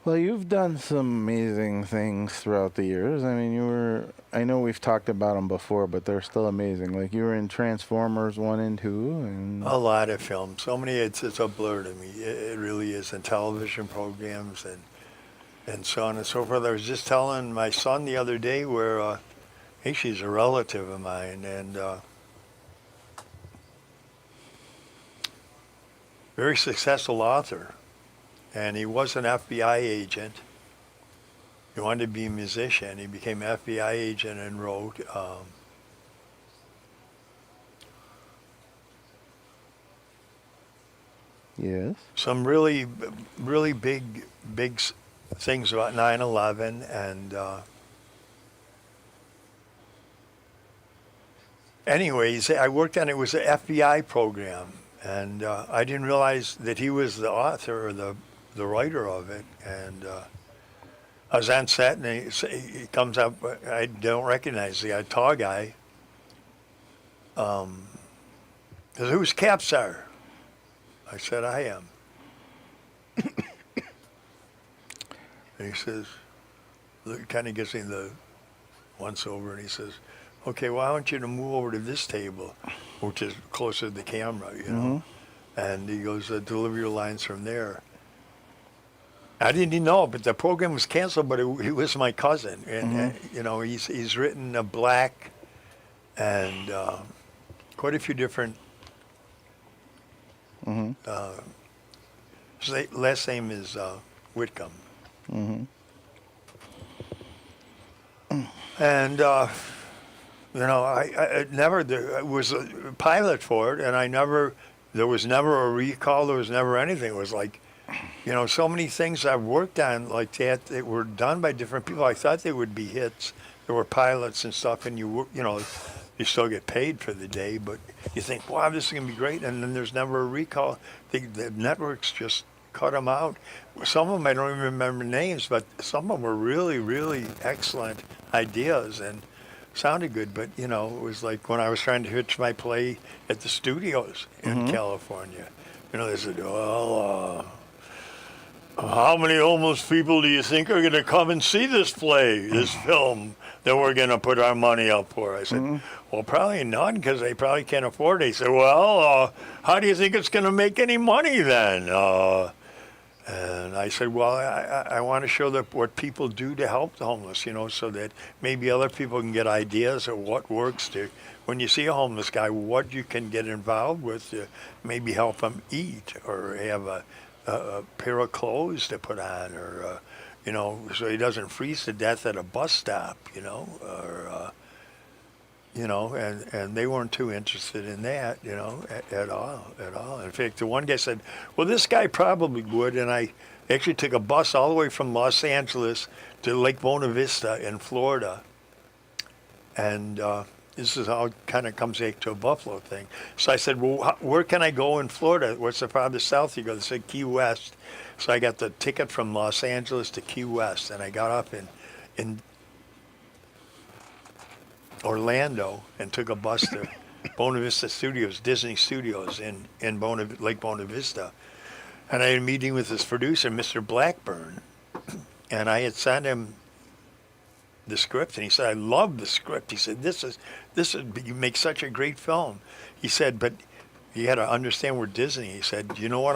S4: Well, you've done some amazing things throughout the years. I mean, I know we've talked about them before, but they're still amazing. Like, you were in Transformers 1 and 2, and...
S1: a lot of films. So many, it's a blur to me. It really is, in television programs and so on and so forth. I was just telling my son the other day where, hey, she's a relative of mine, and very successful author. And he was an FBI agent. He wanted to be a musician. He became an FBI agent and wrote
S4: Yes.
S1: some really, really big things about 9/11, and anyways, I worked on it. It was an FBI program, and I didn't realize that he was the author or the writer of it. And I was on set, and he comes up. I don't recognize the tall guy. Says, "Who's Capsar?" I said, "I am." And he says, kind of gives me the once over, and he says, "Okay, well, I want you to move over to this table," which is closer to the camera, And he goes, "Deliver your lines from there." I didn't know, but the program was canceled, but he was my cousin. And, he's written Black and quite a few different... His last name is Whitcomb. And, you know, I never, I was a pilot for it, and there was never a recall, there was never anything. It was like, you know, so many things I've worked on like that were done by different people. I thought they would be hits. There were pilots and stuff, and you know, you still get paid for the day, but you think, wow, this is going to be great, and then there's never a recall. The networks just cut them out. Some of them I don't even remember names, but some of them were really, really excellent ideas and sounded good. But you know, it was like when I was trying to pitch my play at the studios in California. You know, they said, well, how many homeless people do you think are going to come and see this play, this film that we're going to put our money up for? I said, well, probably none, because they probably can't afford it. He said, well, how do you think it's going to make any money then? And I said, well, I want to show that what people do to help the homeless, you know, so that maybe other people can get ideas of what works to, when you see a homeless guy, what you can get involved with to maybe help him eat or have a pair of clothes to put on, or, you know, so he doesn't freeze to death at a bus stop, you know, or, you know, and they weren't too interested in that, you know, at all. In fact, the one guy said, well, this guy probably would, and I actually took a bus all the way from Los Angeles to Lake Buena Vista in Florida, and this is how it kind of comes back to a Buffalo thing. So I said, well, where can I go in Florida? What's the farthest south you go? They said Key West. So I got the ticket from Los Angeles to Key West, and I got up in Orlando and took a bus to Buena Vista Studios, Disney Studios in Lake Buena Vista. And I had a meeting with this producer, Mr. Blackburn, and I had sent him the script, and he said, I love the script. He said, this is you make such a great film. He said, but you had to understand we're Disney. He said, do you know what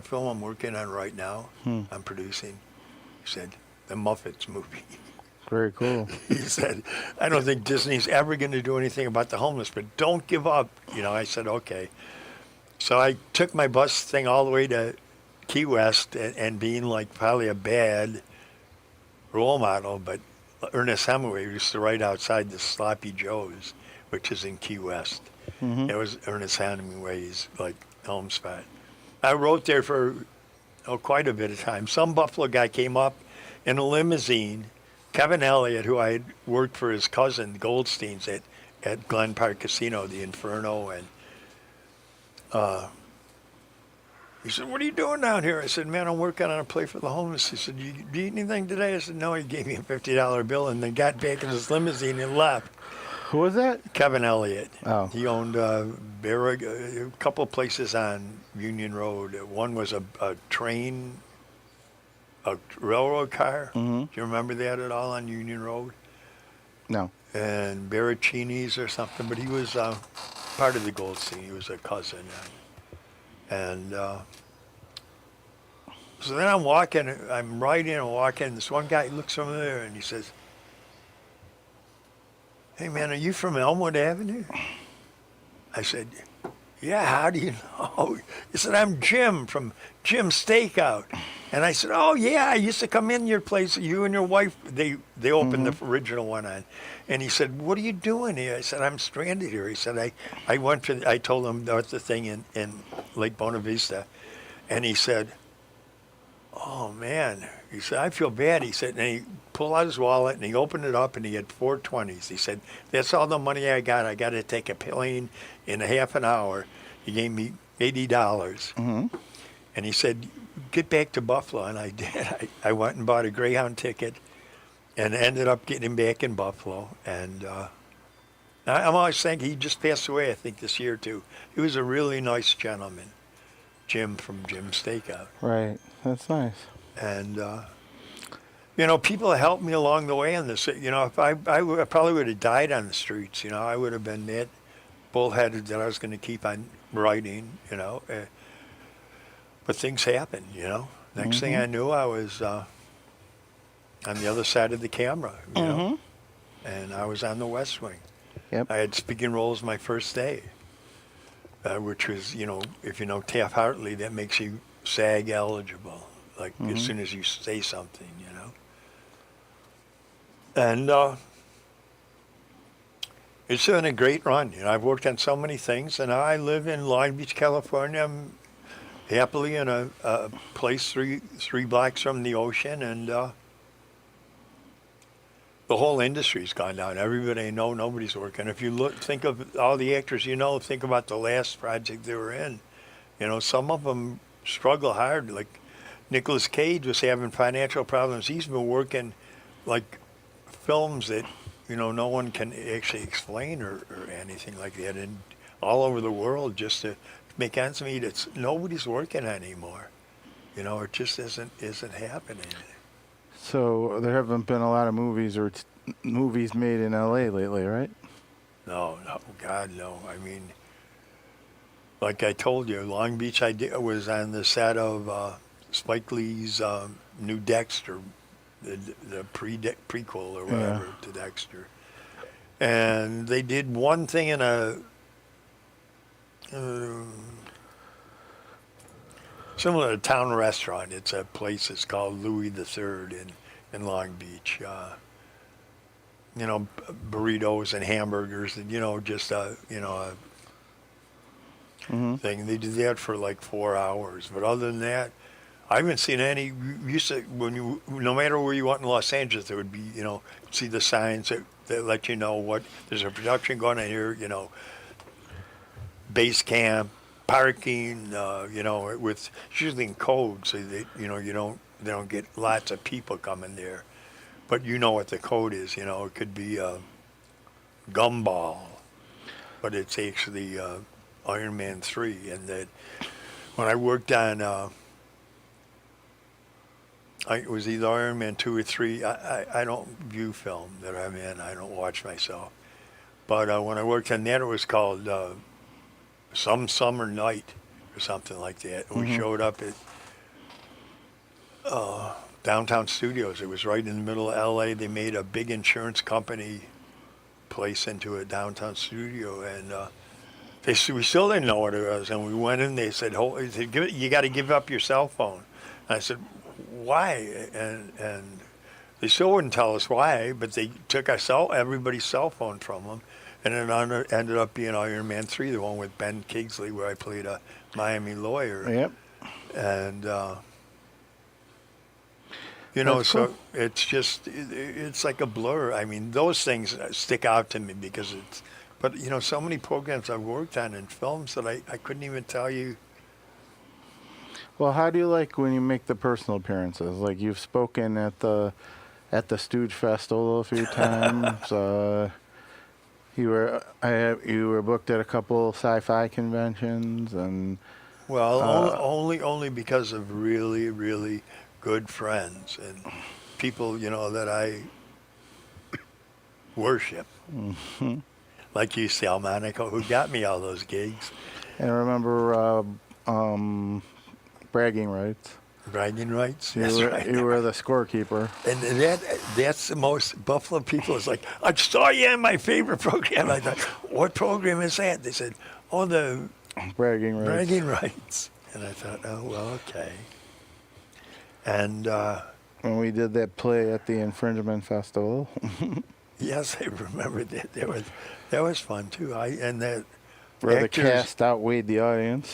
S1: film I'm working on right now? I'm producing. He said, the Muppets movie.
S4: Very cool.
S1: He said, I don't think Disney's ever going to do anything about the homeless, but don't give up. You know, I said, okay. So I took my bus thing all the way to Key West, and being like probably a bad role model, but Ernest Hemingway used to write outside the Sloppy Joe's, which is in Key West. It was Ernest Hemingway's like home spot. I wrote there for quite a bit of time. Some Buffalo guy came up in a limousine, Kevin Elliott, who I had worked for his cousin Goldstein's at Glen Park Casino, the Inferno, and he said, what are you doing down here? I said, man, I'm working on a play for the homeless. He said, you eat anything today? I said, no. He gave me a $50 bill and then got back in his limousine and left.
S4: Who was that?
S1: Kevin Elliott.
S4: Oh.
S1: He owned a couple of places on Union Road. One was a train, a railroad car. Do you remember that at all on Union Road?
S4: No.
S1: And Baracchini's or something, but he was part of the Goldstein. He was a cousin. And so then I'm writing and walking. This one guy looks over there and he says, hey, man, are you from Elmwood Avenue? I said, yeah, how do you know? He said, I'm Jim from Jim's Stakeout. And I said, oh, yeah, I used to come in your place. You and your wife, they opened the original one on. And he said, what are you doing here? I said, I'm stranded here. He said, I told him about the thing in Lake Buena Vista. And he said, oh, man. He said, I feel bad. He said, and he pulled out his wallet and he opened it up and he had 420s. He said, that's all the money I got. I got to take a plane in a half an hour. He gave me $80. And he said, get back to Buffalo. And I did. I went and bought a Greyhound ticket and ended up getting back in Buffalo. And I'm always thinking, he just passed away, I think, this year, too. He was a really nice gentleman, Jim from Jim's Stakeout.
S4: Right. That's nice.
S1: And, you know, people helped me along the way on this. You know, if I probably would have died on the streets, you know, I would have been that bullheaded that I was going to keep on writing, you know. But things happen, you know. Next thing I knew, I was on the other side of the camera, you know. And I was on the West Wing.
S4: Yep.
S1: I had speaking roles my first day, which was, you know, if you know Taft-Hartley, that makes you SAG eligible, like as soon as you say something, you know. And it's been a great run. You know, I've worked on so many things, and I live in Long Beach, California. I'm happily in a place three blocks from the ocean, and the whole industry's gone down. Everybody nobody's working. If you think of all the actors think about the last project they were in. You know, some of them struggle hard. Like Nicolas Cage was having financial problems. He's been working like films that no one can actually explain or anything like that, and all over the world just to make ends meet. It's nobody's working anymore. You know, it just isn't happening.
S4: So there haven't been a lot of movies movies made in L.A. lately, right?
S1: No, God, no. I mean, like I told you, Long Beach, was on the set of Spike Lee's new Dexter, the prequel or whatever to Dexter, and they did one thing in a similar to Town Restaurant. It's a place. It's called Louis III in Long Beach. Burritos and hamburgers, and just a thing. They did that for like 4 hours, but other than that, I haven't seen any. You used to, no matter where you went in Los Angeles, there would be, see the signs that let you know what there's a production going on here. Base camp, parking. With it's usually in code, so that they don't get lots of people coming there. But you know what the code is. It could be a gumball, but it's actually Iron Man 3. And that when I worked on. It was either Iron Man 2 or 3. I don't view film that I'm in. I don't watch myself. But when I worked on that, it was called Some Summer Night or something like that. And we showed up at Downtown Studios. It was right in the middle of L.A. They made a big insurance company place into a downtown studio. And we still didn't know what it was. And we went in. They said, you got to give up your cell phone. And I said, why? And they still wouldn't tell us why, but they took everybody's cell phone from them, and it ended up being Iron Man 3, the one with Ben Kingsley, where I played a Miami lawyer.
S4: Yep.
S1: And
S4: That's
S1: so
S4: cool.
S1: it's just it's like a blur. I mean, those things stick out to me because but so many programs I've worked on in films that I couldn't even tell you.
S4: Well, how do you like when you make the personal appearances? Like you've spoken at the Stooge Festival a few times. You were booked at a couple sci-fi conventions, and
S1: Well, only because of really, really good friends and people that I worship, like you, Sal Monaco, who got me all those gigs.
S4: I remember bragging rights.
S1: Bragging rights.
S4: You
S1: That's
S4: were,
S1: right.
S4: you were the scorekeeper.
S1: And that's the most Buffalo people. It's like, I saw you in my favorite program. I thought, what program is that? They said, oh, the
S4: Bragging rights.
S1: bragging rights. And I thought, oh, well, okay. And
S4: When we did that play at the Infringement Festival.
S1: yes, I remember that. That was fun too. And that
S4: Where the
S1: actors-
S4: cast outweighed the audience.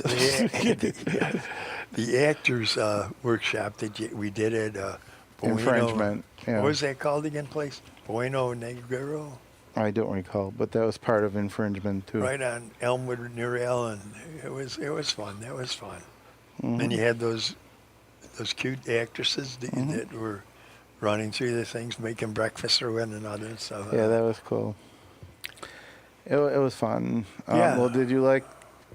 S1: the actors workshop that we did at Bueno,
S4: Infringement. Yeah.
S1: What was that called again, place? Bueno Negro,
S4: I don't recall, but that was part of Infringement too.
S1: right on Elmwood near Ellen. It was fun. That was fun. And you had those cute actresses that were running through the things, making breakfast for one another and stuff.
S4: Yeah, that was cool. It was fun.
S1: Yeah.
S4: Well, did you like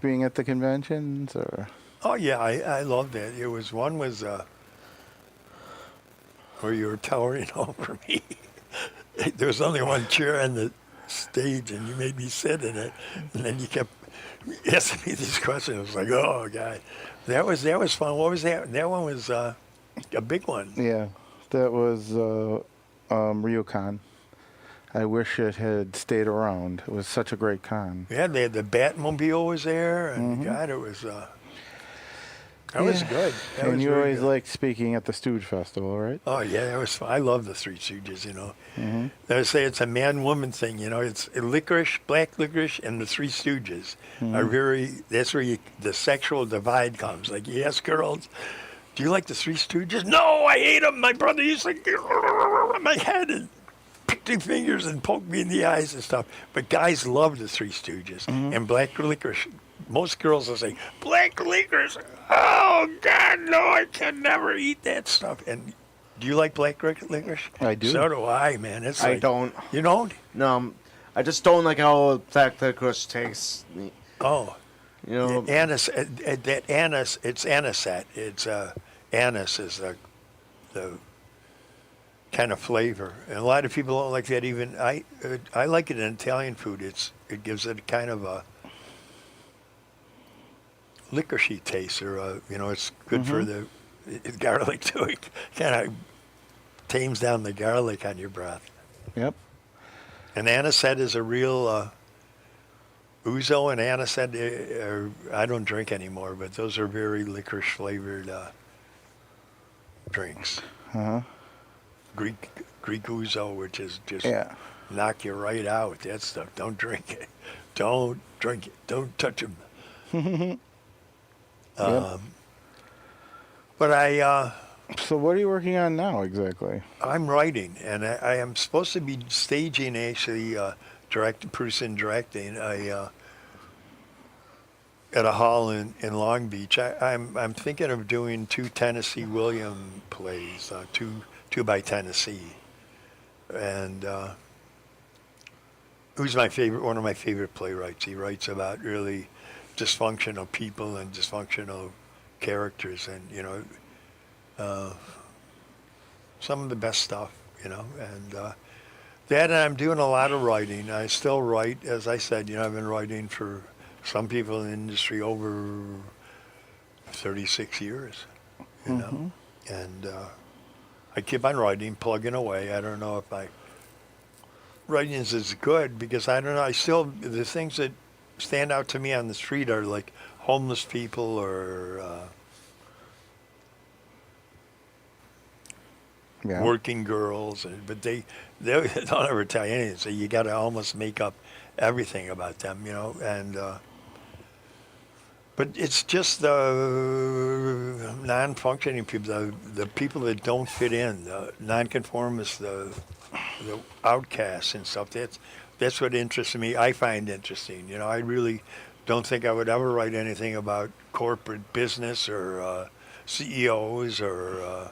S4: being at the conventions, or?
S1: Oh yeah, I loved it. It was one was where you were towering over me. There was only one chair on the stage, and you made me sit in it, and then you kept asking me these questions. I was like, oh God, that was fun. What was that? That one was a big one.
S4: Yeah, that was Ryucon. I wish it had stayed around. It was such a great con.
S1: Yeah, they had the Batmobile was there, and God, it was. That was
S4: Yeah.
S1: good. That
S4: And
S1: was
S4: you
S1: very
S4: always
S1: good.
S4: like speaking at the Stooge Festival, right?
S1: Oh yeah, that was fun. I love the Three Stooges.
S4: Mm-hmm.
S1: They say it's a man-woman thing. It's licorice, black licorice, and the Three Stooges are very. That's where the sexual divide comes. Like you ask girls, "Do you like the Three Stooges?" No, I hate them. My brother used to get my head and pick their fingers and poke me in the eyes and stuff. But guys love the Three Stooges and black licorice. Most girls will say, black licorice, oh, God, no, I can never eat that stuff. And do you like black licorice?
S4: I do.
S1: So do I, man. It's
S5: I
S1: like,
S5: don't.
S1: You don't?
S5: No, I just don't like how black licorice tastes.
S1: Oh.
S5: You know,
S1: Anise, that anise, it's anisette. It's anise is the kind of flavor. And a lot of people don't like that even. I like it in Italian food. It gives it kind of a licoricey taste, or it's good for the garlic too. It kind of tames down the garlic on your breath.
S4: Yep.
S1: And anisette is a real ouzo and anisette. I don't drink anymore, but those are very licorice flavored drinks.
S4: Uh-huh.
S1: Greek ouzo, which is just
S4: Yeah.
S1: knock you right out. That stuff. Don't drink it. Don't drink it. Don't touch them. But
S4: So what are you working on now exactly?
S1: I'm writing, and I am supposed to be staging, actually, producing, directing at a hall in Long Beach. I'm thinking of doing 2 Tennessee William plays, two by Tennessee, and who's one of my favorite playwrights. He writes about really dysfunctional people and dysfunctional characters, and some of the best stuff, and that, and I'm doing a lot of writing. I still write, as I said, I've been writing for some people in the industry over 36 years, and I keep on writing, plugging away. I don't know if my writing is as good, because I don't know, the things that stand out to me on the street are like homeless people or
S4: Yeah.
S1: working girls, but they don't ever tell you anything. So you got to almost make up everything about them, and but it's just the non-functioning people, the people that don't fit in, the nonconformists, the outcasts and stuff. That's what interests me. I find interesting. I really don't think I would ever write anything about corporate business or CEOs or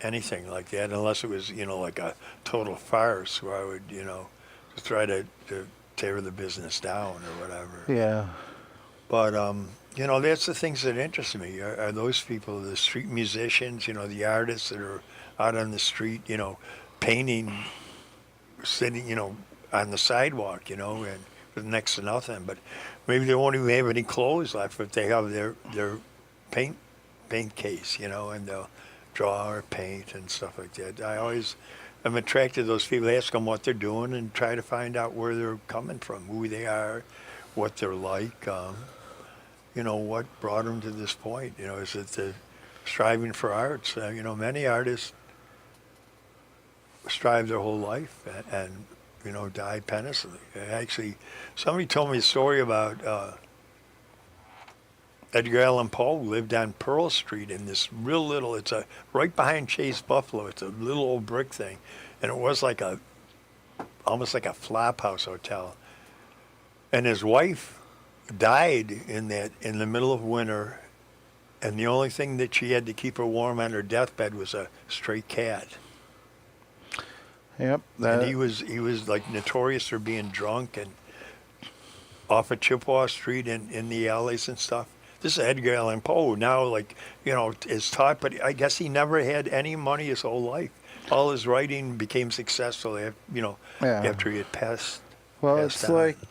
S1: anything like that, unless it was, like a total farce where I would, just try to tear the business down or whatever.
S4: Yeah.
S1: But, that's the things that interest me are those people, the street musicians, the artists that are out on the street, painting, sitting, on the sidewalk, and with next to nothing. But maybe they won't even have any clothes left if they have their paint case, and they'll draw or paint and stuff like that. I'm attracted to those people. Ask them what they're doing and try to find out where they're coming from, who they are, what they're like, what brought them to this point. Is it the striving for arts? Many artists strive their whole life and die pennilessly. Actually, somebody told me a story about Edgar Allan Poe lived on Pearl Street in this real little, right behind Chase Buffalo. It's a little old brick thing. And it was almost like a flop house hotel. And his wife died in the middle of winter. And the only thing that she had to keep her warm on her deathbed was a stray cat.
S4: Yep.
S1: And he was like notorious for being drunk and off of Chippewa Street in the alleys and stuff. This is Edgar Allan Poe now, is taught, but I guess he never had any money his whole life. All his writing became successful, after he had passed.
S4: Well,
S1: passed
S4: it's
S1: on.
S4: like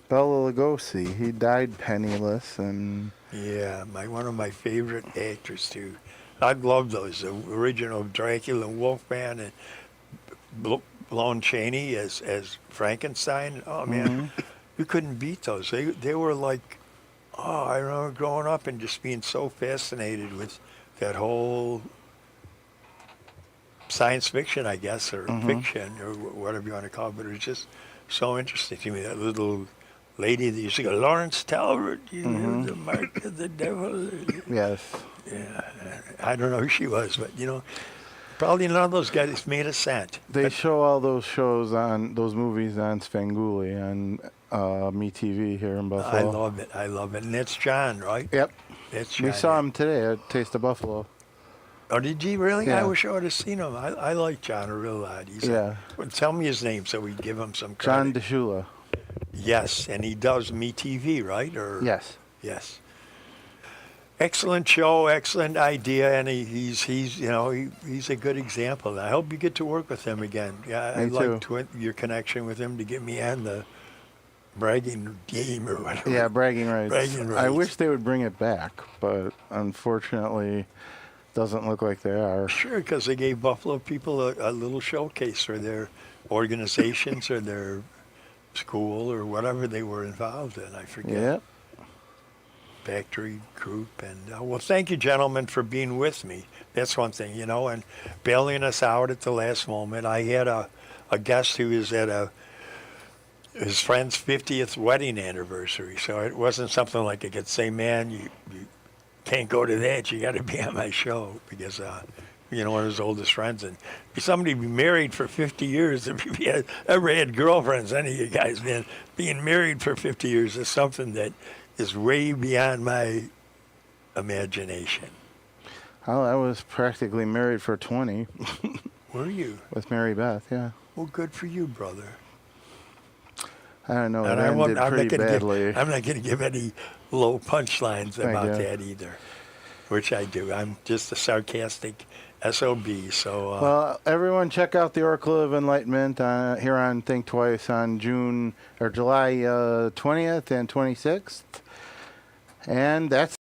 S4: Bela Lugosi. He died penniless, and
S1: Yeah, one of my favorite actors too. I love those, the original Dracula and Wolfman and Lon Chaney as Frankenstein. Oh man, you couldn't beat those. They were like Oh, I remember growing up and just being so fascinated with that whole science fiction, I guess, or fiction, or whatever you want to call it. But it was just so interesting to me. That little lady that used to go, Lawrence Talbot, you know, the mark of the devil.
S4: Yes.
S1: Yeah, I don't know who she was, but you know, probably none of those guys made a cent.
S4: They show all those shows on those movies on Svengoolie on MeTV here in Buffalo.
S1: I love it. I love it. And that's John, right?
S4: Yep.
S1: That's John.
S4: We saw him today at Taste of Buffalo.
S1: Oh, did you really? I
S4: Yeah.
S1: wish I would have seen him. I like John a real lot. He's
S4: Yeah.
S1: well, tell me his name so we give him some
S4: John
S1: credit.
S4: DeShula.
S1: Yes, and he does MeTV, right? Or
S4: Yes.
S1: Yes. Excellent show, excellent idea, and he's you know he's a good example. I hope you get to work with him again. Yeah, I
S4: Me
S1: liked
S4: too.
S1: your connection with him to get me on the bragging game or whatever.
S4: Yeah, bragging rights.
S1: Bragging
S4: I
S1: rights.
S4: wish they would bring it back, but unfortunately, doesn't look like they are.
S1: Sure, because they gave Buffalo people a little showcase for their organizations or their school or whatever they were involved in. I forget.
S4: Yep.
S1: Factory group. And well, thank you, gentlemen, for being with me. That's one thing, you know, and bailing us out at the last moment. I had a guest who was at his friend's 50th wedding anniversary, so it wasn't something like I could say, man, you can't go to that. You got to be on my show because, you know, one of his oldest friends. And for somebody to be married for 50 years, if you had, ever had girlfriends, any of you guys, man, being married for 50 years is something that is way beyond my imagination.
S4: Oh, I was practically married for 20
S1: Were you?
S4: with Mary Beth, yeah.
S1: Well, good for you, brother.
S4: I don't know, it
S1: And
S4: ended
S1: I'm
S4: pretty
S1: not
S4: badly.
S1: I'm not going to give any low punchlines
S4: Thank
S1: about
S4: you.
S1: that either, which I do. I'm just a sarcastic SOB. So,
S4: Well, everyone check out the Oracle of Enlightenment here on Think Twice on July 20th and 26th. And that's